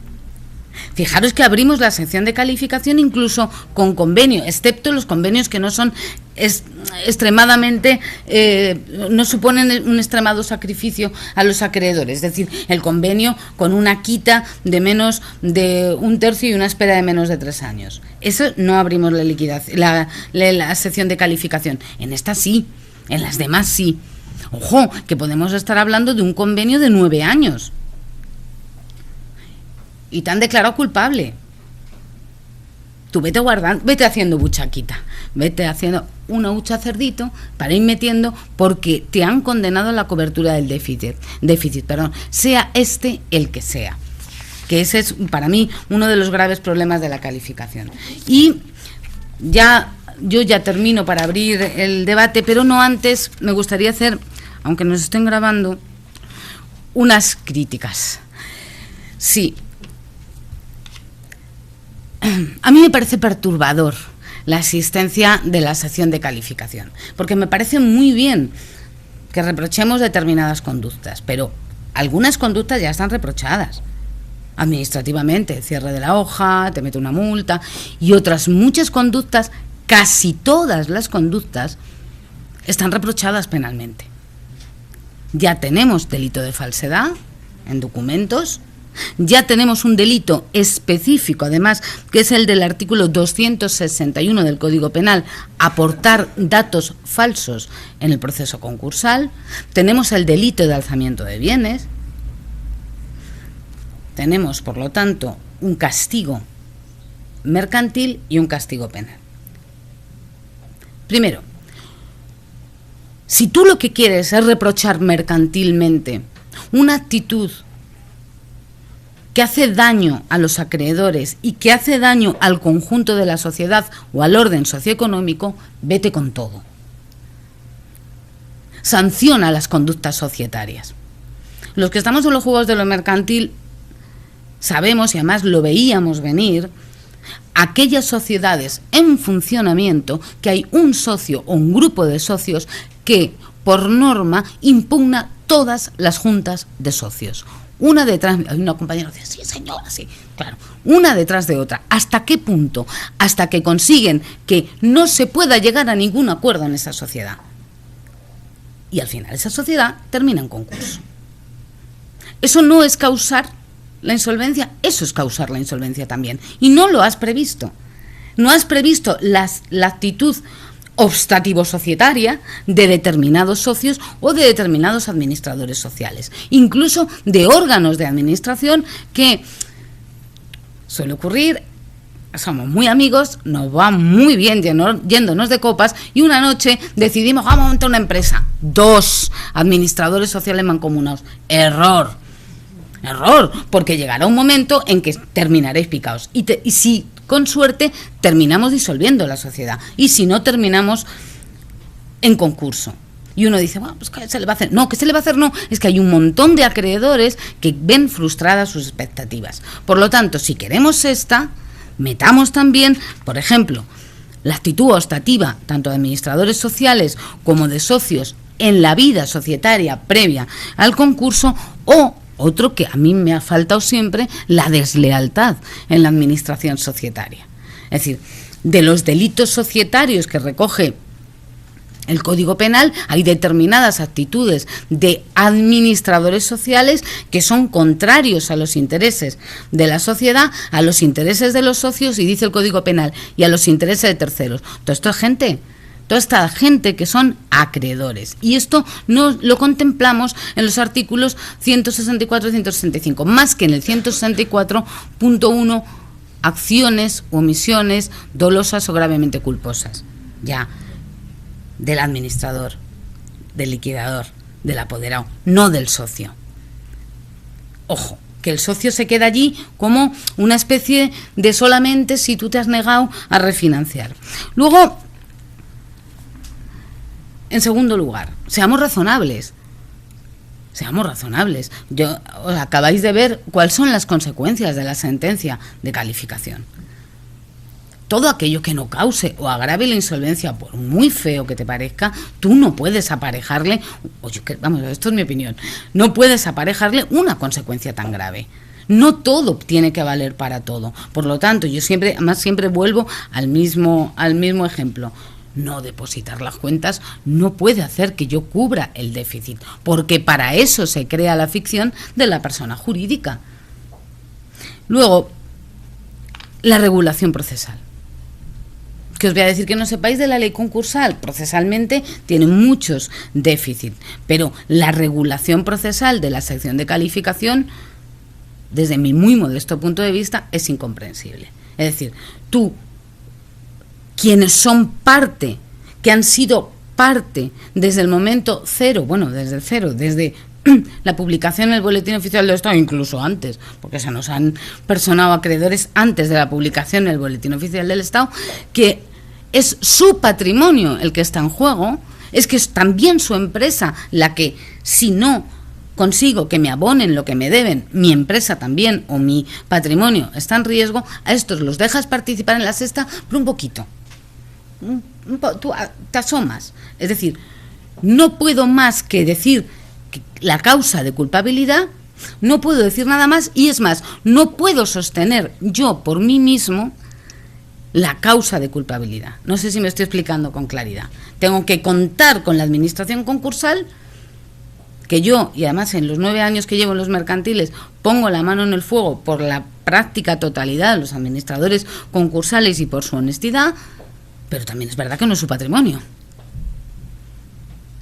Fijaros que abrimos la sección de calificación incluso con convenio, excepto los convenios que no son extremadamente, no suponen un extremado sacrificio a los acreedores. Es decir, el convenio con una quita de menos de 1/3 y una espera de menos de 3 años. Eso no abrimos la liquidación, la sección de calificación. En esta sí, en las demás sí. Ojo, que podemos estar hablando de un convenio de 9 años. Y te han declarado culpable. Tú vete guardando, vete haciendo buchaquita, vete haciendo una hucha cerdito para ir metiendo, porque te han condenado a la cobertura del déficit, sea este el que sea. Que ese es para mí uno de los graves problemas de la calificación. Y yo ya termino para abrir el debate, pero no antes me gustaría hacer, aunque nos estén grabando, unas críticas. Sí. A mí me parece perturbador la existencia de la sección de calificación, porque me parece muy bien que reprochemos determinadas conductas, pero algunas conductas ya están reprochadas administrativamente, cierre de la hoja, te mete una multa, y otras muchas conductas, casi todas las conductas, están reprochadas penalmente. Ya tenemos delito de falsedad en documentos, ya tenemos un delito específico, además, que es el del artículo 261 del Código Penal, aportar datos falsos en el proceso concursal, tenemos el delito de alzamiento de bienes. Tenemos, por lo tanto, un castigo mercantil y un castigo penal. Primero, si tú lo que quieres es reprochar mercantilmente una actitud que hace daño a los acreedores y que hace daño al conjunto de la sociedad o al orden socioeconómico, vete con todo. Sanciona las conductas societarias. Los que estamos en los juegos de lo mercantil sabemos, y además lo veíamos venir, aquellas sociedades en funcionamiento que hay un socio o un grupo de socios que por norma impugna todas las juntas de socios. Una detrás, hay una compañera que dice, sí señora, sí, claro, una detrás de otra. ¿Hasta qué punto? Hasta que consiguen que no se pueda llegar a ningún acuerdo en esa sociedad. Y al final esa sociedad termina en concurso. Eso no es causar la insolvencia, eso es causar la insolvencia también. Y no lo has previsto. No has previsto la actitud obstativo-societaria de determinados socios o de determinados administradores sociales. Incluso de órganos de administración que suele ocurrir, somos muy amigos, nos va muy bien yéndonos de copas y una noche decidimos, vamos a montar una empresa. 2 administradores sociales mancomunados. Error, porque llegará un momento en que terminaréis picados. Y si con suerte terminamos disolviendo la sociedad. Y si no, terminamos en concurso. Y uno dice, bueno, pues ¿qué se le va a hacer? No, ¿qué se le va a hacer? No, es que hay un montón de acreedores que ven frustradas sus expectativas. Por lo tanto, si queremos metamos también, por ejemplo, la actitud ostativa, tanto de administradores sociales como de socios en la vida societaria previa al concurso, o otro que a mí me ha faltado siempre, la deslealtad en la administración societaria. Es decir, de los delitos societarios que recoge el Código Penal, hay determinadas actitudes de administradores sociales que son contrarios a los intereses de la sociedad, a los intereses de los socios, y dice el Código Penal, y a los intereses de terceros. Toda esta gente que son acreedores. Y esto no lo contemplamos en los artículos 164 y 165, más que en el 164.1, acciones u omisiones dolosas o gravemente culposas. Ya, del administrador, del liquidador, del apoderado, no del socio. Ojo, que el socio se queda allí como una especie de solamente si tú te has negado a refinanciar. Luego, en segundo lugar, seamos razonables. Os acabáis de ver cuáles son las consecuencias de la sentencia de calificación. Todo aquello que no cause o agrave la insolvencia, por muy feo que te parezca, tú no puedes aparejarle, esto es mi opinión, no puedes aparejarle una consecuencia tan grave. No todo tiene que valer para todo. Por lo tanto, yo siempre vuelvo al mismo ejemplo. No depositar las cuentas no puede hacer que yo cubra el déficit, porque para eso se crea la ficción de la persona jurídica. Luego, la regulación procesal. Que os voy a decir que no sepáis de la ley concursal. Procesalmente tiene muchos déficits, pero la regulación procesal de la sección de calificación, desde mi muy modesto punto de vista, es incomprensible. Es decir, quienes son parte, que han sido parte desde el momento cero, bueno, desde el cero, desde la publicación en el Boletín Oficial del Estado, incluso antes, porque se nos han personado acreedores antes de la publicación en el Boletín Oficial del Estado, que es su patrimonio el que está en juego, es que es también su empresa la que, si no consigo que me abonen lo que me deben, mi empresa también o mi patrimonio está en riesgo, a estos los dejas participar en la sexta por un poquito. Tú te asomas. Es decir, no puedo más que decir que la causa de culpabilidad, no puedo decir nada más, y es más, no puedo sostener yo por mí mismo la causa de culpabilidad. No sé si me estoy explicando con claridad. Tengo que contar con la administración concursal, que yo, y además en los 9 años que llevo en los mercantiles, pongo la mano en el fuego por la práctica totalidad de los administradores concursales y por su honestidad, pero también es verdad que no es su patrimonio.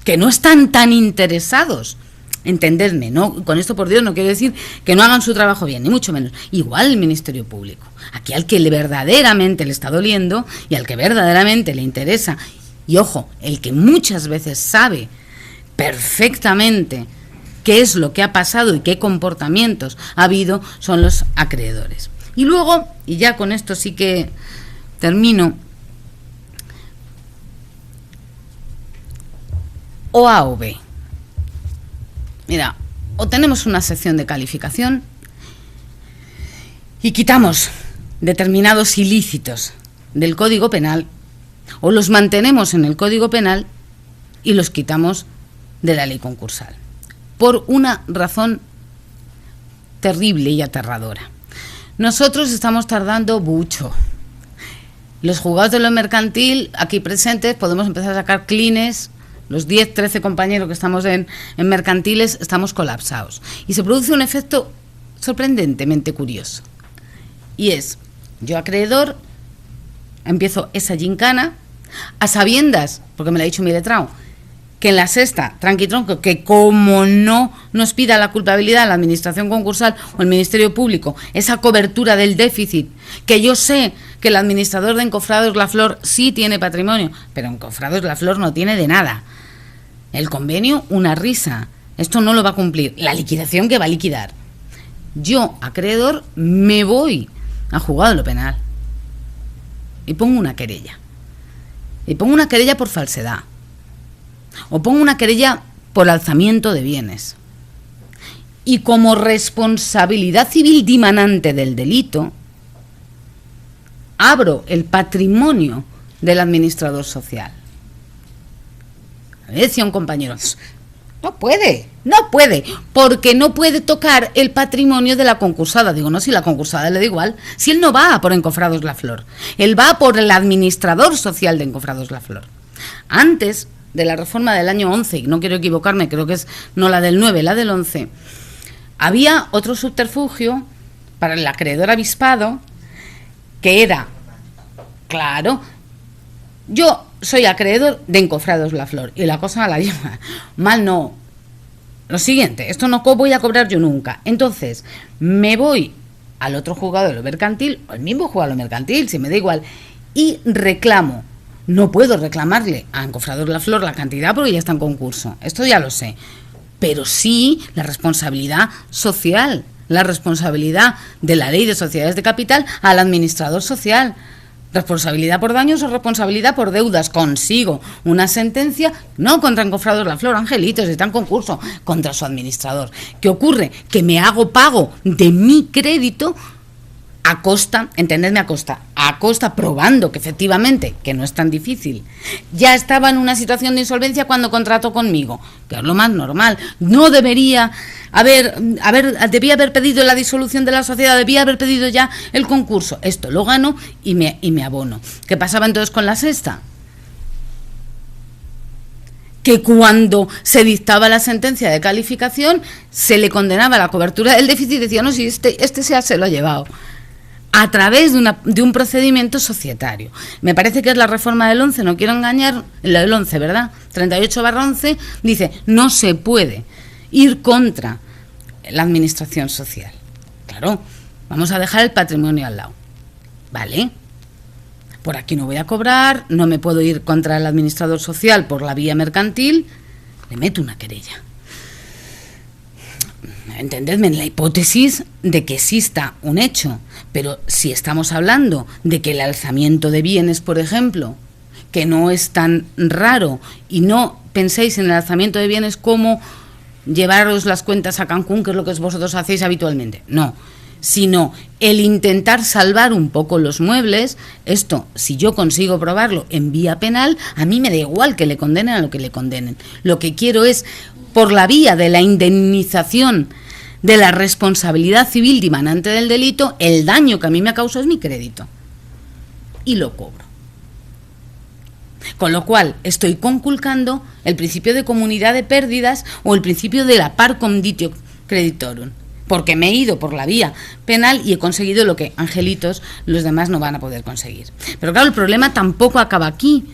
Que no están tan interesados. Entendedme, ¿no? Con esto, por Dios, no quiero decir que no hagan su trabajo bien, ni mucho menos. Igual el Ministerio Público. Aquí al que verdaderamente le está doliendo y al que verdaderamente le interesa, y ojo, el que muchas veces sabe perfectamente qué es lo que ha pasado y qué comportamientos ha habido, son los acreedores. Y luego, y ya con esto sí que termino, o A o B. Mira, o tenemos una sección de calificación y quitamos determinados ilícitos del Código Penal, o los mantenemos en el Código Penal y los quitamos de la ley concursal, por una razón terrible y aterradora. Nosotros estamos tardando mucho. Los juzgados de lo mercantil aquí presentes podemos empezar a sacar clines. Los 10, 13 compañeros que estamos en mercantiles estamos colapsados. Y se produce un efecto sorprendentemente curioso. Y es, yo acreedor, empiezo esa gincana, a sabiendas, porque me lo ha dicho mi letrado, que en la sexta, tranqui tronco, que como no nos pida la culpabilidad la administración concursal o el Ministerio Público, esa cobertura del déficit, que yo sé que el administrador de Encofrados La Flor sí tiene patrimonio, pero Encofrados La Flor no tiene de nada. El convenio, una risa. Esto no lo va a cumplir. La liquidación que va a liquidar. Yo, acreedor, me voy a juzgado de lo penal y pongo una querella. Y pongo una querella por falsedad. O pongo una querella por alzamiento de bienes. Y como responsabilidad civil dimanante del delito, abro el patrimonio del administrador social. Me decía un compañero, no puede, porque no puede tocar el patrimonio de la concursada. Digo, no, si la concursada le da igual, si él no va por Encofrados La Flor, él va por el administrador social de Encofrados La Flor. Antes de la reforma del año 11, y no quiero equivocarme, creo que es no la del 9, la del 11, había otro subterfugio para el acreedor avispado, que era, claro, yo soy acreedor de Encofrados La Flor, y la cosa la lleva mal, no. Lo siguiente, esto no voy a cobrar yo nunca. Entonces, me voy al otro juzgado de lo mercantil, o al mismo juzgado de lo mercantil, si me da igual, y reclamo. No puedo reclamarle a Encofrados La Flor la cantidad porque ya está en concurso. Esto ya lo sé. Pero sí la responsabilidad social, la responsabilidad de la ley de sociedades de capital al administrador social. Responsabilidad por daños o responsabilidad por deudas. Consigo una sentencia, no contra Encofrados La Flor, angelitos, está en concurso, contra su administrador. ¿Qué ocurre? Que me hago pago de mi crédito a costa, entendedme, a costa, probando que efectivamente, que no es tan difícil, ya estaba en una situación de insolvencia cuando contrató conmigo, que es lo más normal. No debería debía haber pedido la disolución de la sociedad, debía haber pedido ya el concurso. Esto lo gano y me abono. ¿Qué pasaba entonces con la sexta? Que cuando se dictaba la sentencia de calificación, se le condenaba la cobertura del déficit y decía, no, si este se lo ha llevado, a través de un procedimiento societario. Me parece que es la reforma del 11, no quiero engañar, la del 11, ¿verdad? 38/11, dice, no se puede ir contra la administración social. Claro, vamos a dejar el patrimonio al lado, ¿vale? por aquí no voy a cobrar, no me puedo ir contra el administrador social por la vía mercantil, le meto una querella. Entendedme, en la hipótesis de que exista un hecho, pero si estamos hablando de que el alzamiento de bienes, por ejemplo, que no es tan raro, y no penséis en el alzamiento de bienes como llevaros las cuentas a Cancún, que es lo que vosotros hacéis habitualmente, no, sino el intentar salvar un poco los muebles. Esto, si yo consigo probarlo en vía penal, a mí me da igual que le condenen a lo que le condenen. Lo que quiero es, por la vía de la indemnización de la responsabilidad civil dimanante del delito, el daño que a mí me ha causado es mi crédito. Y lo cobro. Con lo cual, estoy conculcando el principio de comunidad de pérdidas o el principio de la par conditio creditorum, porque me he ido por la vía penal y he conseguido lo que, angelitos, los demás no van a poder conseguir. Pero claro, el problema tampoco acaba aquí,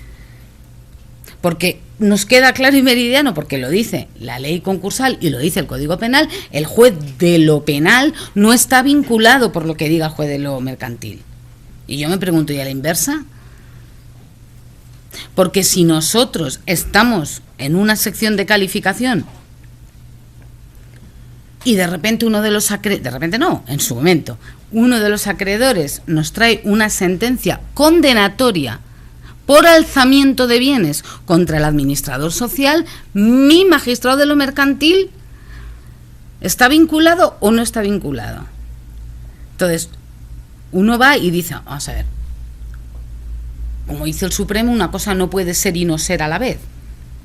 porque nos queda claro y meridiano, porque lo dice la ley concursal y lo dice el Código Penal, el juez de lo penal no está vinculado por lo que diga el juez de lo mercantil. Y yo me pregunto, ¿y a la inversa? Porque si nosotros estamos en una sección de calificación y de repente en su momento, uno de los acreedores nos trae una sentencia condenatoria por alzamiento de bienes contra el administrador social, mi magistrado de lo mercantil, ¿está vinculado o no está vinculado? Entonces, uno va y dice, vamos a ver, como dice el Supremo, una cosa no puede ser y no ser a la vez.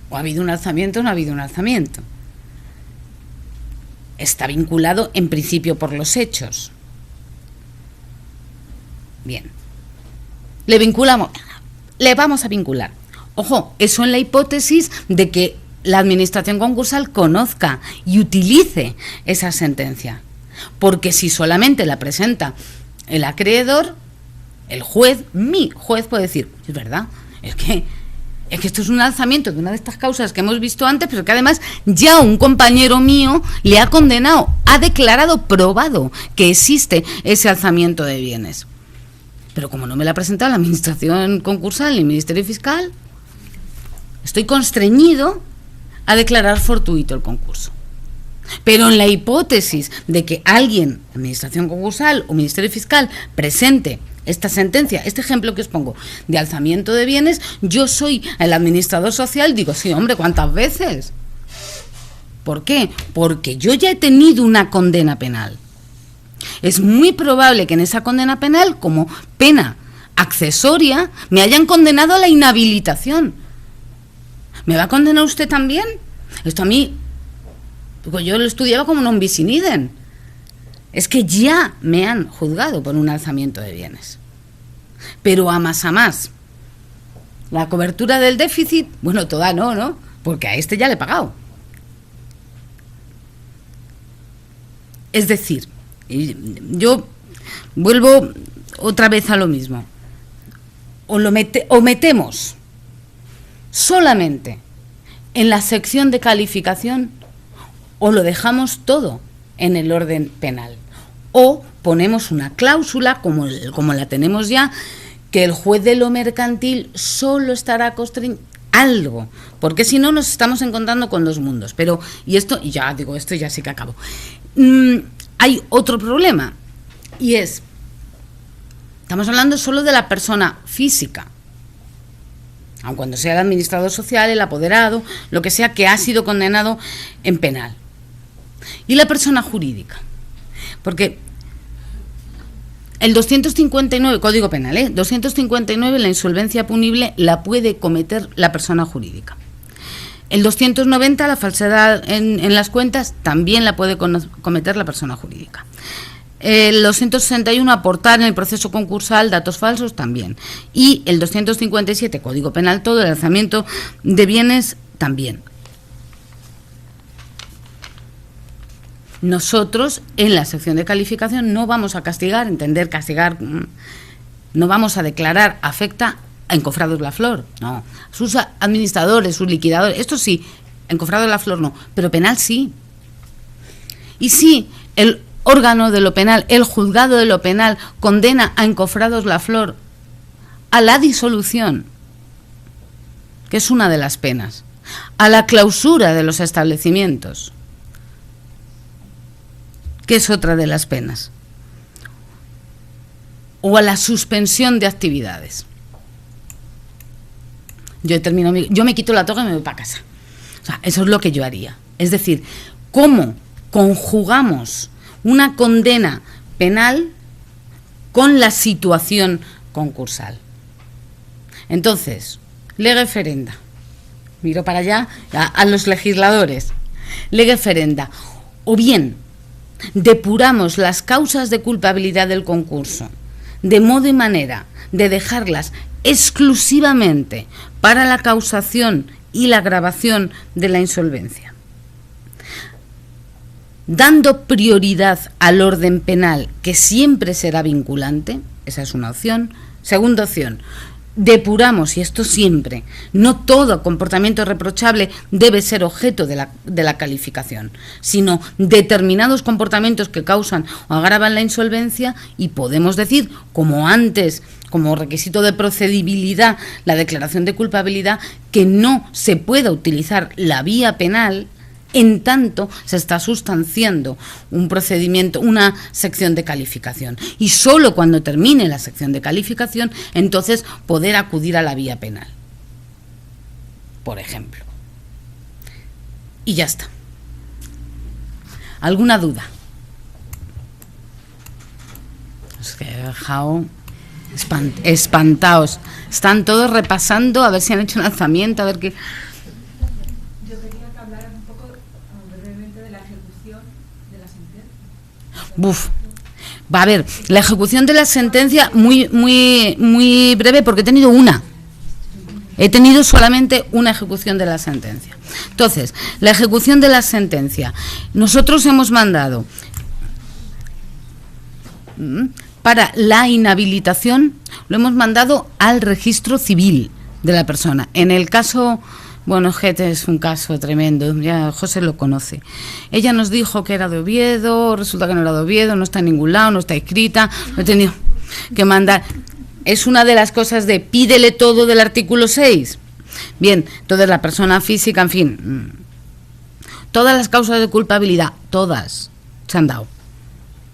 O ha habido un alzamiento o no ha habido un alzamiento. Está vinculado en principio por los hechos. Bien. Le vamos a vincular. Ojo, eso en la hipótesis de que la administración concursal conozca y utilice esa sentencia. Porque si solamente la presenta el acreedor, el juez, mi juez, puede decir, es verdad, es que esto es un alzamiento de una de estas causas que hemos visto antes, pero que además ya un compañero mío le ha condenado, ha declarado, probado que existe ese alzamiento de bienes. Pero como no me la ha presentado la administración concursal ni el Ministerio Fiscal, estoy constreñido a declarar fortuito el concurso. Pero en la hipótesis de que alguien, administración concursal o Ministerio Fiscal, presente esta sentencia, este ejemplo que os pongo, de alzamiento de bienes, yo soy el administrador social, digo, sí, hombre, ¿cuántas veces? ¿Por qué? Porque yo ya he tenido una condena penal. Es muy probable que en esa condena penal, como pena accesoria, me hayan condenado a la inhabilitación. ¿Me va a condenar usted también? Esto a mí, porque yo lo estudiaba como non bis in idem. Es que ya me han juzgado por un alzamiento de bienes. Pero a más. La cobertura del déficit, bueno, toda no, porque a este ya le he pagado. Es decir, yo vuelvo otra vez a lo mismo. O metemos solamente en la sección de calificación o lo dejamos todo en el orden penal, o ponemos una cláusula como la tenemos ya, que el juez de lo mercantil solo estará algo, porque si no nos estamos encontrando con dos mundos. Pero esto ya sí que acabo. Hay otro problema, y estamos hablando solo de la persona física, aun cuando sea el administrador social, el apoderado, lo que sea, que ha sido condenado en penal. Y la persona jurídica, porque el 259, Código Penal, 259, la insolvencia punible la puede cometer la persona jurídica. El 290, la falsedad en las cuentas, también la puede cometer la persona jurídica. El 261, aportar en el proceso concursal datos falsos, también. Y el 257, Código Penal, todo, el alzamiento de bienes, también. Nosotros, en la sección de calificación, no vamos a castigar, no vamos a declarar afecta a Encofrados La Flor, no. Sus administradores, sus liquidadores, esto sí, Encofrados La Flor no, pero penal sí. Y si el órgano de lo penal, el juzgado de lo penal, condena a Encofrados La Flor a la disolución, que es una de las penas, a la clausura de los establecimientos, que es otra de las penas, o a la suspensión de actividades. Yo me quito la toga y me voy para casa. O sea, eso es lo que yo haría. Es decir, ¿cómo conjugamos una condena penal con la situación concursal? Entonces, lege ferenda. Miro para allá a los legisladores. Lege ferenda. O bien, depuramos las causas de culpabilidad del concurso, de modo y manera de dejarlas exclusivamente para la causación y la agravación de la insolvencia, dando prioridad al orden penal, que siempre será vinculante. Esa es una opción. Segunda opción, depuramos, y esto siempre, no todo comportamiento reprochable debe ser objeto de la calificación, sino determinados comportamientos que causan o agravan la insolvencia, y podemos decir, como antes, como requisito de procedibilidad, la declaración de culpabilidad, que no se pueda utilizar la vía penal en tanto se está sustanciando un procedimiento, una sección de calificación, y solo cuando termine la sección de calificación, entonces poder acudir a la vía penal, por ejemplo. Y ya está. ¿Alguna duda? Es que he dejado espantados. Están todos repasando a ver si han hecho un lanzamiento, a ver qué. Va a ver, la ejecución de la sentencia muy breve, porque he tenido solamente una ejecución de la sentencia. Entonces, la ejecución de la sentencia, nosotros hemos mandado para la inhabilitación, lo hemos mandado al registro civil de la persona. En el caso, bueno, este es un caso tremendo, ya José lo conoce. Ella nos dijo que era de Oviedo, resulta que no era de Oviedo, no está en ningún lado, no está escrita, no he tenido que mandar. Es una de las cosas de pídele todo del artículo 6. Bien, entonces la persona física, en fin, todas las causas de culpabilidad, todas se han dado.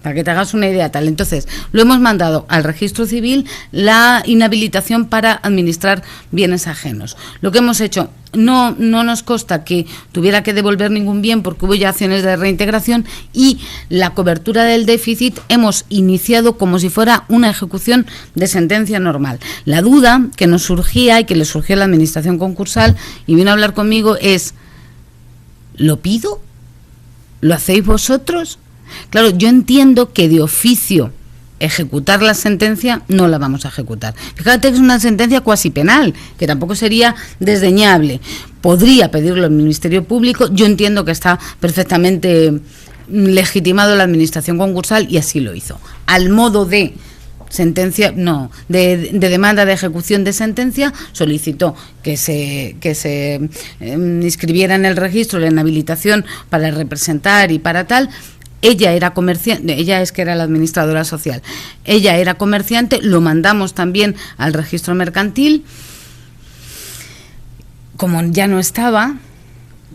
Para que te hagas una idea tal. Entonces, lo hemos mandado al registro civil, la inhabilitación para administrar bienes ajenos. Lo que hemos hecho, no nos consta que tuviera que devolver ningún bien, porque hubo ya acciones de reintegración, y la cobertura del déficit hemos iniciado como si fuera una ejecución de sentencia normal. La duda que nos surgía y que le surgió a la administración concursal y vino a hablar conmigo es: ¿lo pido? ¿Lo hacéis vosotros? Claro, yo entiendo que de oficio ejecutar la sentencia no la vamos a ejecutar. Fíjate que es una sentencia cuasi penal, que tampoco sería desdeñable. Podría pedirlo el Ministerio Público. Yo entiendo que está perfectamente legitimado la administración concursal y así lo hizo. Al modo de sentencia, no, de demanda de ejecución de sentencia, solicitó que se inscribiera en el registro la inhabilitación para representar y para tal. Ella era comerciante, ella es que era la administradora social, ella era comerciante, lo mandamos también al registro mercantil. Como ya no estaba,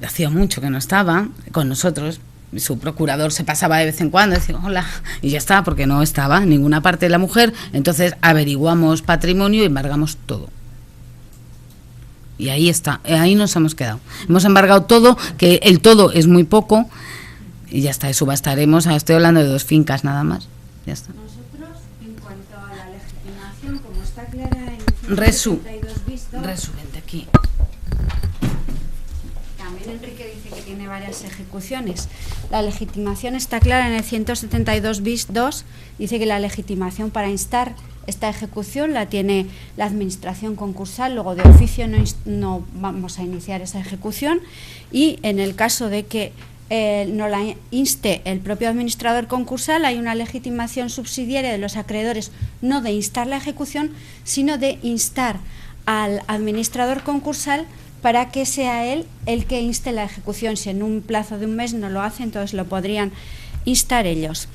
hacía mucho que no estaba con nosotros, su procurador se pasaba de vez en cuando, decía hola, y ya está, porque no estaba en ninguna parte de la mujer. Entonces averiguamos patrimonio y embargamos todo. Y ahí está, ahí nos hemos quedado. Hemos embargado todo, que el todo es muy poco. Y ya está, subastaremos, estoy hablando de 2 fincas nada más. Ya está. Nosotros, en cuanto a la legitimación, como está clara en el 172 bis 2, Resúmete aquí. También Enrique dice que tiene varias ejecuciones. La legitimación está clara en el 172 bis 2, dice que la legitimación para instar esta ejecución la tiene la administración concursal, luego de oficio no vamos a iniciar esa ejecución, y en el caso de que no la inste el propio administrador concursal, hay una legitimación subsidiaria de los acreedores, no de instar la ejecución, sino de instar al administrador concursal para que sea él el que inste la ejecución. Si en un plazo de un mes no lo hace, entonces lo podrían instar ellos.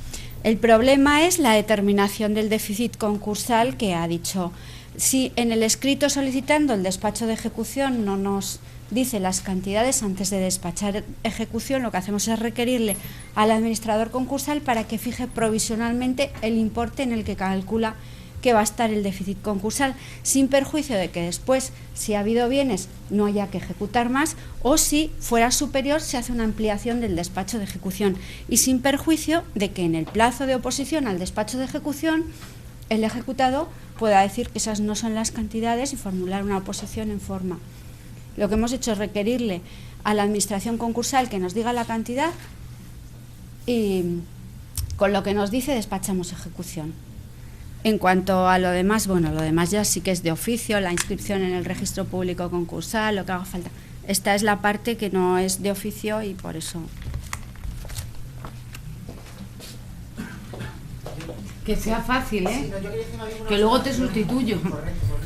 El problema es la determinación del déficit concursal, que ha dicho Si en el escrito solicitando el despacho de ejecución no nos dice las cantidades antes de despachar ejecución, lo que hacemos es requerirle al administrador concursal para que fije provisionalmente el importe en el que calcula que va a estar el déficit concursal, sin perjuicio de que después, si ha habido bienes, no haya que ejecutar más, o si fuera superior, se hace una ampliación del despacho de ejecución, y sin perjuicio de que en el plazo de oposición al despacho de ejecución el ejecutado pueda decir que esas no son las cantidades y formular una oposición en forma. Lo que hemos hecho es requerirle a la administración concursal que nos diga la cantidad y con lo que nos dice despachamos ejecución. En cuanto a lo demás, bueno, lo demás ya sí que es de oficio, la inscripción en el registro público concursal, lo que haga falta. Esta es la parte que no es de oficio y por eso. Que sea fácil, ¿eh? Que luego te sustituyo. Correcto.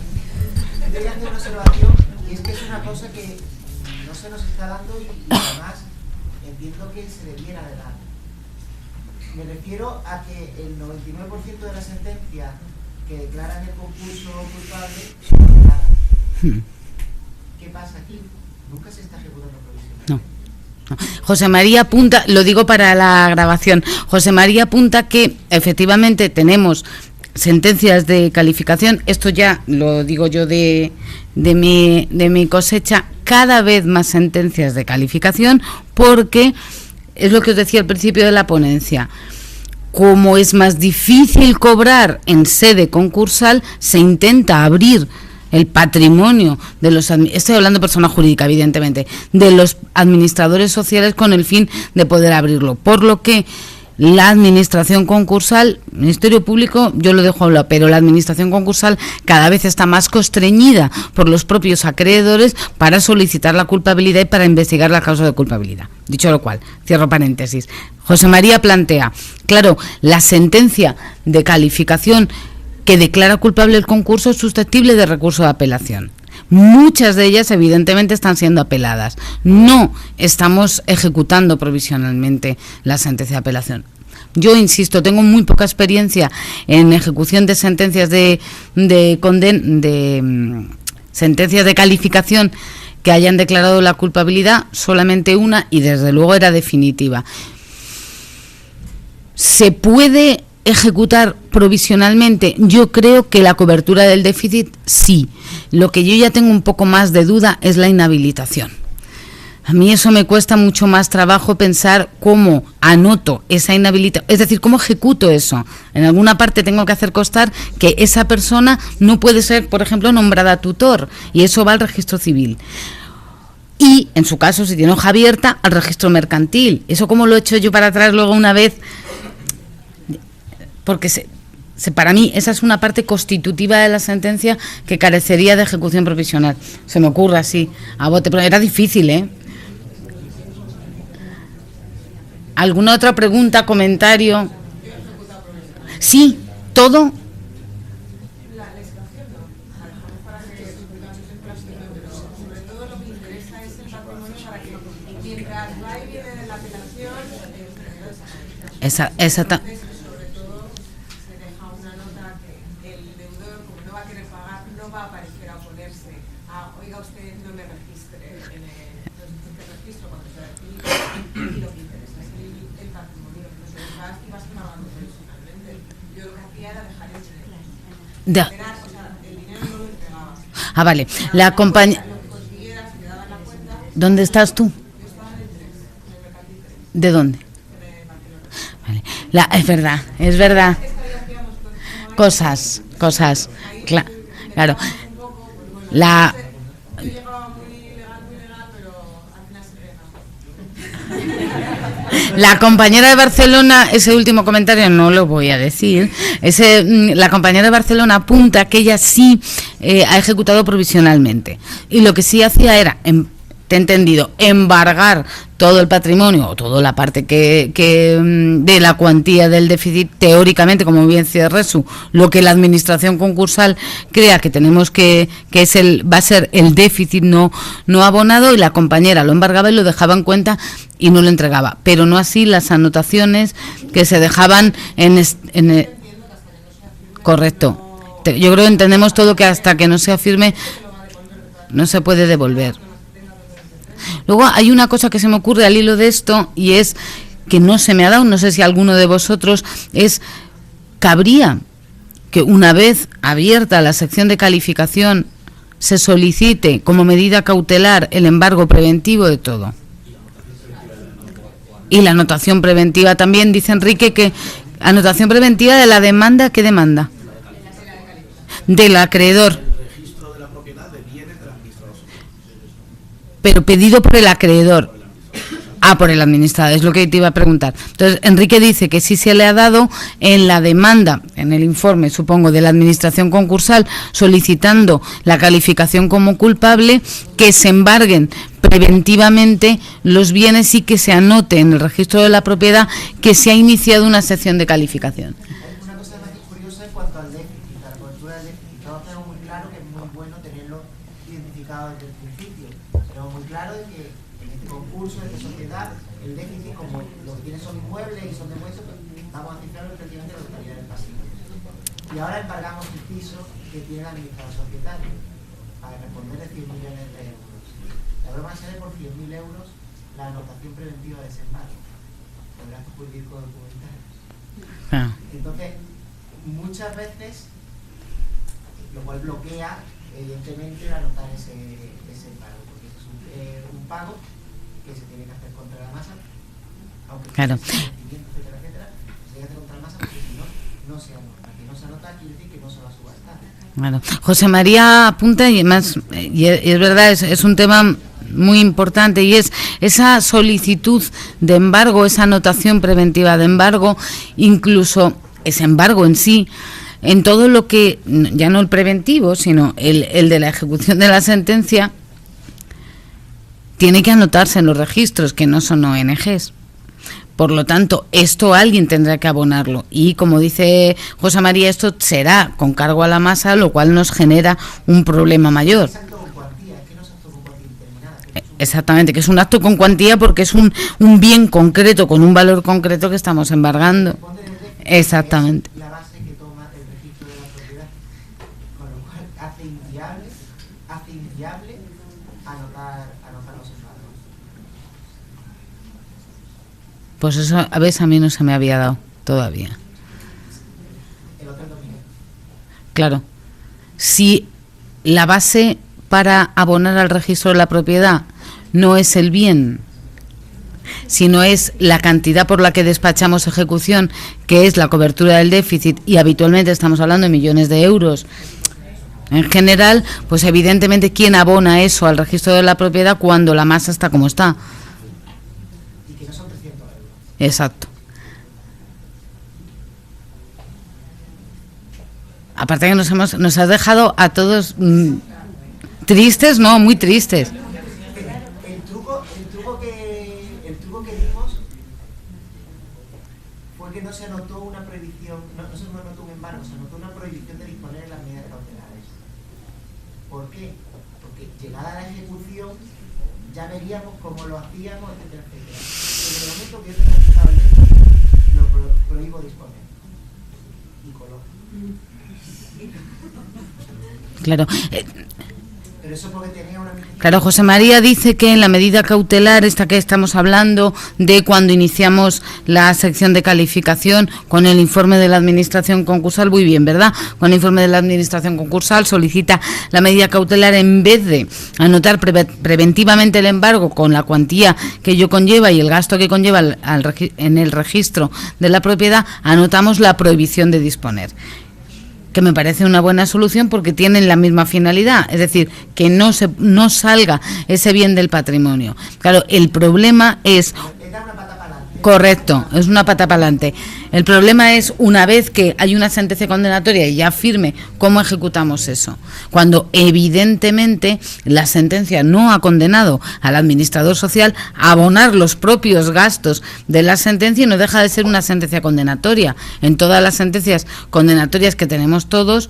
Yo quería hacer una observación, y es que es una cosa que no se nos está dando y además entiendo que se debiera de dar. Me refiero a que el 99% de las sentencias que declaran el concurso culpable son declaradas. ¿Qué pasa aquí? Nunca se está ejecutando provisionalmente. No. José María apunta, lo digo para la grabación, José María apunta que efectivamente tenemos sentencias de calificación, esto ya lo digo yo de mi cosecha, cada vez más sentencias de calificación, porque es lo que os decía al principio de la ponencia, como es más difícil cobrar en sede concursal, se intenta abrir el patrimonio de los, estoy hablando de persona jurídica evidentemente, de los administradores sociales con el fin de poder abrirlo, por lo que la administración concursal, Ministerio Público, yo lo dejo hablar, pero la administración concursal cada vez está más constreñida por los propios acreedores para solicitar la culpabilidad y para investigar la causa de culpabilidad. Dicho lo cual, cierro paréntesis. José María plantea, claro, la sentencia de calificación que declara culpable el concurso es susceptible de recurso de apelación. Muchas de ellas evidentemente están siendo apeladas. No estamos ejecutando provisionalmente la sentencia de apelación. Yo insisto, tengo muy poca experiencia en ejecución de sentencias de sentencias de calificación que hayan declarado la culpabilidad, solamente una, y desde luego era definitiva. ¿Se puede ejecutar provisionalmente? Yo creo que la cobertura del déficit sí. Lo que yo ya tengo un poco más de duda es la inhabilitación. A mí eso me cuesta mucho más trabajo pensar cómo anoto esa inhabilitación, es decir, cómo ejecuto eso. En alguna parte tengo que hacer constar que esa persona no puede ser, por ejemplo, nombrada tutor, y eso va al registro civil. Y, en su caso, si tiene hoja abierta, al registro mercantil. Eso como lo he hecho yo para atrás luego una vez, porque para mí esa es una parte constitutiva de la sentencia que carecería de ejecución provisional. Se me ocurre así, a bote, pero era difícil, ¿eh? ¿Alguna otra pregunta, comentario? Sí, todo. Esa vale. La compañía. ¿Dónde estás tú? ¿De dónde? Vale. Es verdad. Cosas. Claro. La compañera de Barcelona, ese último comentario no lo voy a decir, la compañera de Barcelona apunta que ella sí ha ejecutado provisionalmente, y lo que sí hacía era, te he entendido, embargar todo el patrimonio o toda la parte que de la cuantía del déficit, teóricamente, como bien decía Resu, lo que la administración concursal crea que tenemos que va a ser el déficit no abonado, y la compañera lo embargaba y lo dejaba en cuenta y no lo entregaba, pero no así las anotaciones que se dejaban en correcto. Yo creo que entendemos todo que hasta que no sea firme no se puede devolver. Luego hay una cosa que se me ocurre al hilo de esto, y es que no se me ha dado, no sé si alguno de vosotros, cabría que una vez abierta la sección de calificación se solicite como medida cautelar el embargo preventivo de todo. Y la anotación preventiva también, dice Enrique, que anotación preventiva de la demanda. ¿Qué demanda? Del acreedor. Pero pedido por el acreedor. Por el administrador, es lo que te iba a preguntar. Entonces, Enrique dice que sí se le ha dado en la demanda, en el informe, supongo, de la administración concursal, solicitando la calificación como culpable, que se embarguen preventivamente los bienes y que se anote en el registro de la propiedad que se ha iniciado una sección de calificación. Una cosa más curiosa en cuanto al déficit, la cobertura del déficit. Todos tenemos muy claro que es muy bueno tenerlo identificado desde el principio. Tenemos muy claro de que en este concurso, en esta sociedad, el déficit, como lo que tiene son inmuebles y son demuestros, pues vamos a cifrarlo efectivamente la totalidad del pasivo. Y ahora embargamos el piso que tiene el administrador societario para responder de 100 millones de euros. La broma sale por 100.000 euros la anotación preventiva de ese embargo, por el acto jurídico documental. Entonces, muchas veces, lo cual bloquea, evidentemente, el anotar ese embargo, porque es un pago que se tiene que hacer contra la masa, aunque claro, etcétera, etcétera, se tiene que hacer contra la masa porque si no, no se anota. Que no se anota quiere decir que no se va a subastar. Bueno, José María apunta, y además, y es verdad, es un tema muy importante, y es esa solicitud de embargo, esa anotación preventiva de embargo, incluso ese embargo en sí, en todo lo que, ya no el preventivo, sino el de la ejecución de la sentencia, tiene que anotarse en los registros, que no son ONGs. Por lo tanto, esto alguien tendrá que abonarlo, y como dice José María, esto será con cargo a la masa, lo cual nos genera un problema mayor. Exactamente, que es un acto con cuantía porque es un bien concreto, con un valor concreto que estamos embargando. Exactamente. La base que toma el registro de la propiedad, con lo cual hace inviable anotar los embargos. Pues eso, a veces a mí no se me había dado todavía. El otro dominio. Claro, si la base para abonar al registro de la propiedad no es el bien, sino es la cantidad por la que despachamos ejecución, que es la cobertura del déficit, y habitualmente estamos hablando de millones de euros en general, pues evidentemente ¿quién abona eso al registro de la propiedad cuando la masa está como está? Y que no son 300 euros. Exacto. Aparte que nos has dejado a todos tristes, no, muy tristes. El truco que dimos fue que no se anotó una prohibición, no se anotó un embargo, se anotó una prohibición de disponer en las medidas cautelares. ¿Por qué? Porque llegada a la ejecución ya veríamos cómo lo hacíamos, etcétera, etcétera. Pero en el momento que yo tengo que establecer, lo prohíbo disponer. Y coloco. Claro. Pero eso porque tenía una... Claro, José María dice que en la medida cautelar, esta que estamos hablando, de cuando iniciamos la sección de calificación, con el informe de la Administración concursal, muy bien, ¿verdad? Con el informe de la Administración concursal solicita la medida cautelar, en vez de anotar preventivamente el embargo con la cuantía que ello conlleva y el gasto que conlleva en el registro de la propiedad, anotamos la prohibición de disponer, que me parece una buena solución porque tienen la misma finalidad, es decir, que no salga ese bien del patrimonio. Claro, el problema es... Correcto, es una pata para adelante. El problema es, una vez que hay una sentencia condenatoria y ya firme, ¿cómo ejecutamos eso? Cuando evidentemente la sentencia no ha condenado al administrador social a abonar los propios gastos de la sentencia, y no deja de ser una sentencia condenatoria. En todas las sentencias condenatorias que tenemos todos,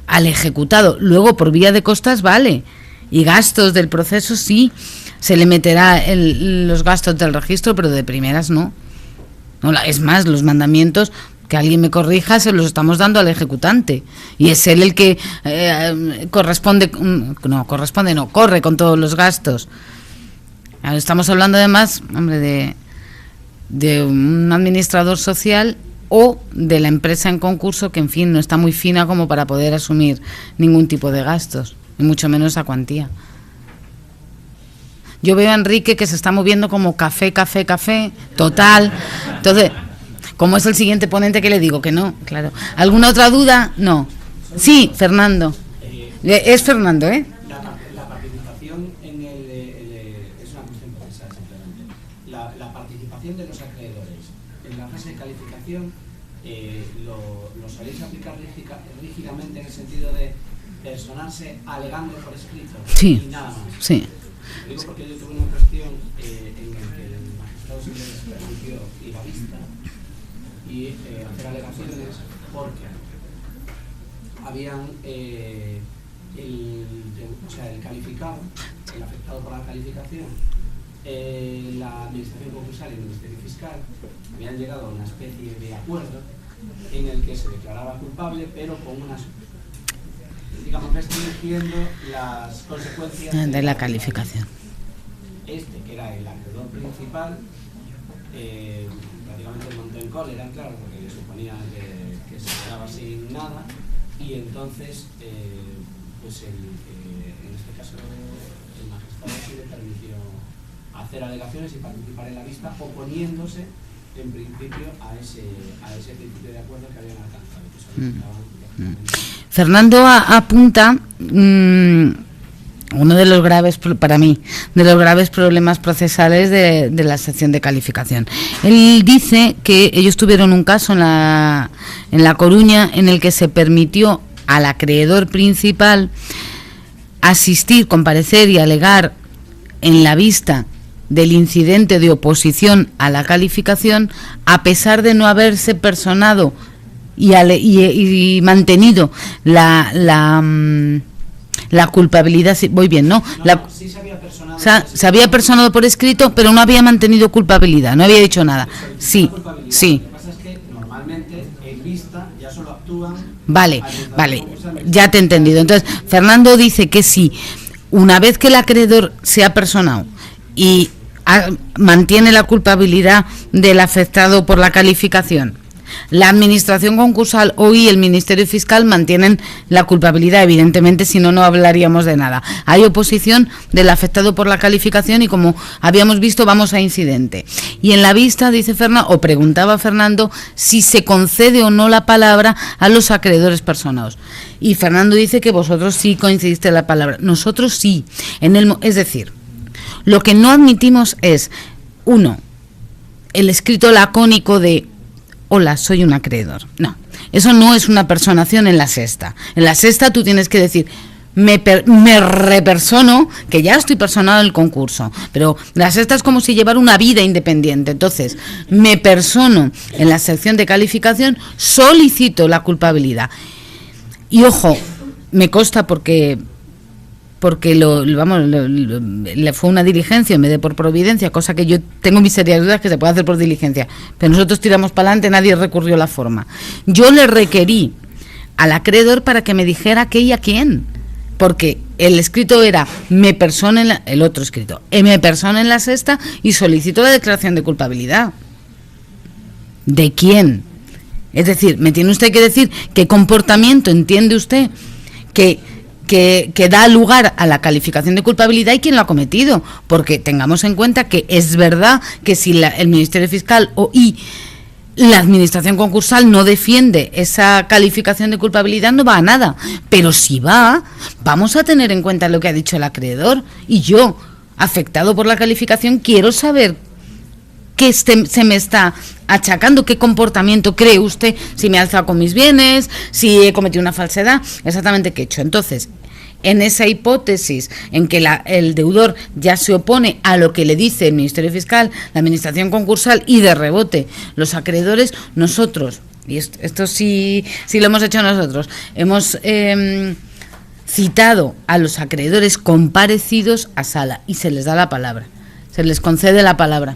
al ejecutado, luego por vía de costas vale, y gastos del proceso sí, se le meterá los gastos del registro, pero de primeras no. Es más, los mandamientos que alguien me corrija, se los estamos dando al ejecutante y es él el que corre con todos los gastos. Estamos hablando además, hombre, de un administrador social o de la empresa en concurso que, en fin, no está muy fina como para poder asumir ningún tipo de gastos, y mucho menos esa cuantía. Yo veo a Enrique que se está moviendo como café, total. Entonces, como es el siguiente ponente, que le digo que no, claro. ¿Alguna otra duda? No. Sí, Fernando. Es Fernando, ¿eh? La participación en es una cuestión procesal, simplemente. La participación de los acreedores en la fase de calificación lo soléis aplicar rígidamente en el sentido de personarse alegando por escrito. Sí. Y nada más. Sí. Lo digo porque yo tuve una cuestión en la que el magistrado se les permitió ir a vista y hacer alegaciones porque habían el calificado, el afectado por la calificación, la administración concursal y el Ministerio Fiscal habían llegado a una especie de acuerdo en el que se declaraba culpable, pero con unas, digamos, restringiendo las consecuencias de la calificación. Que era el acreedor principal, prácticamente montó en cólera, claro, porque suponía que se quedaba sin nada, y entonces, pues en este caso, el magistrado sí le permitió hacer alegaciones y participar en la vista, oponiéndose en principio a ese principio de acuerdo que habían alcanzado. Fernando apunta uno de los graves, para mí, de los graves problemas procesales de la sección de calificación. Él dice que ellos tuvieron un caso en La Coruña en el que se permitió al acreedor principal asistir, comparecer y alegar en la vista del incidente de oposición a la calificación, a pesar de no haberse personado y mantenido la culpabilidad. Voy bien, ¿no? Sí se había personado. O sea, se había personado por escrito, pero no había mantenido culpabilidad, no había dicho nada. Sí, sí. Lo que pasa es que normalmente en vista ya solo actúan. Vale, ya te he entendido. Entonces, Fernando dice que sí, una vez que el acreedor se ha personado y mantiene la culpabilidad del afectado por la calificación, la administración concursal y el Ministerio Fiscal mantienen la culpabilidad, evidentemente, si no, no hablaríamos de nada. Hay oposición del afectado por la calificación y, como habíamos visto, vamos a incidente. Y en la vista, dice Fernando, o preguntaba Fernando, si se concede o no la palabra a los acreedores personados. Y Fernando dice que vosotros sí coincidiste en la palabra. Nosotros sí. Es decir, lo que no admitimos es, uno, el escrito lacónico de hola, soy un acreedor. No, eso no es una personación en la sexta. En la sexta tú tienes que decir, me repersono, que ya estoy personado en el concurso, pero la sexta es como si llevara una vida independiente. Entonces, me persono en la sección de calificación, solicito la culpabilidad. Y ojo, me consta porque le fue una diligencia en vez de por providencia, cosa que yo tengo mis serias dudas que se puede hacer por diligencia, pero nosotros tiramos para adelante, nadie recurrió la forma. Yo le requerí al acreedor para que me dijera qué y a quién, porque el escrito era me persono el otro escrito, me persono en la sexta y solicito la declaración de culpabilidad. ¿De quién? Es decir, me tiene usted que decir qué comportamiento entiende usted que da lugar a la calificación de culpabilidad y quién lo ha cometido, porque tengamos en cuenta que es verdad que si el Ministerio Fiscal y la administración concursal no defiende esa calificación de culpabilidad, no va a nada, pero si vamos a tener en cuenta lo que ha dicho el acreedor, y yo, afectado por la calificación, quiero saber qué se me está achacando, qué comportamiento cree usted, si me ha alzado con mis bienes, si he cometido una falsedad, exactamente qué he hecho. Entonces, en esa hipótesis en que el deudor ya se opone a lo que le dice el Ministerio Fiscal, la administración concursal y de rebote los acreedores, nosotros, y esto sí lo hemos hecho nosotros, hemos citado a los acreedores comparecidos a sala y se les da la palabra, se les concede la palabra.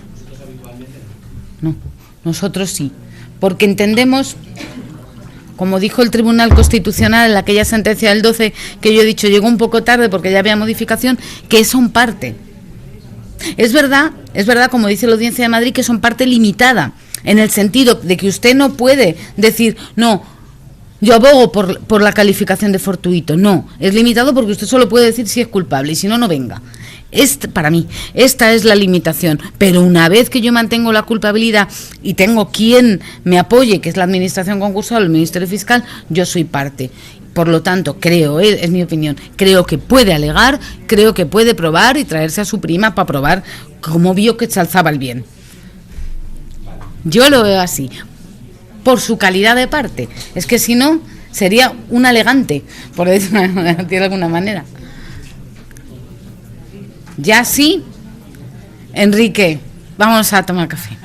No, nosotros sí, porque entendemos, como dijo el Tribunal Constitucional en aquella sentencia del 12, que yo he dicho llegó un poco tarde porque ya había modificación, que son parte. Es verdad, como dice la Audiencia de Madrid, que son parte limitada, en el sentido de que usted no puede decir, no, yo abogo por la calificación de fortuito. No, es limitado porque usted solo puede decir si es culpable y si no, no venga. Para mí, esta es la limitación. Pero una vez que yo mantengo la culpabilidad y tengo quien me apoye, que es la Administración Concursal o el Ministerio Fiscal, yo soy parte. Por lo tanto, creo, es mi opinión, creo que puede alegar, creo que puede probar y traerse a su prima para probar cómo vio que se alzaba el bien. Yo lo veo así, por su calidad de parte. Es que si no, sería un alegante, por decirlo de alguna manera. Ya sí, Enrique, vamos a tomar café.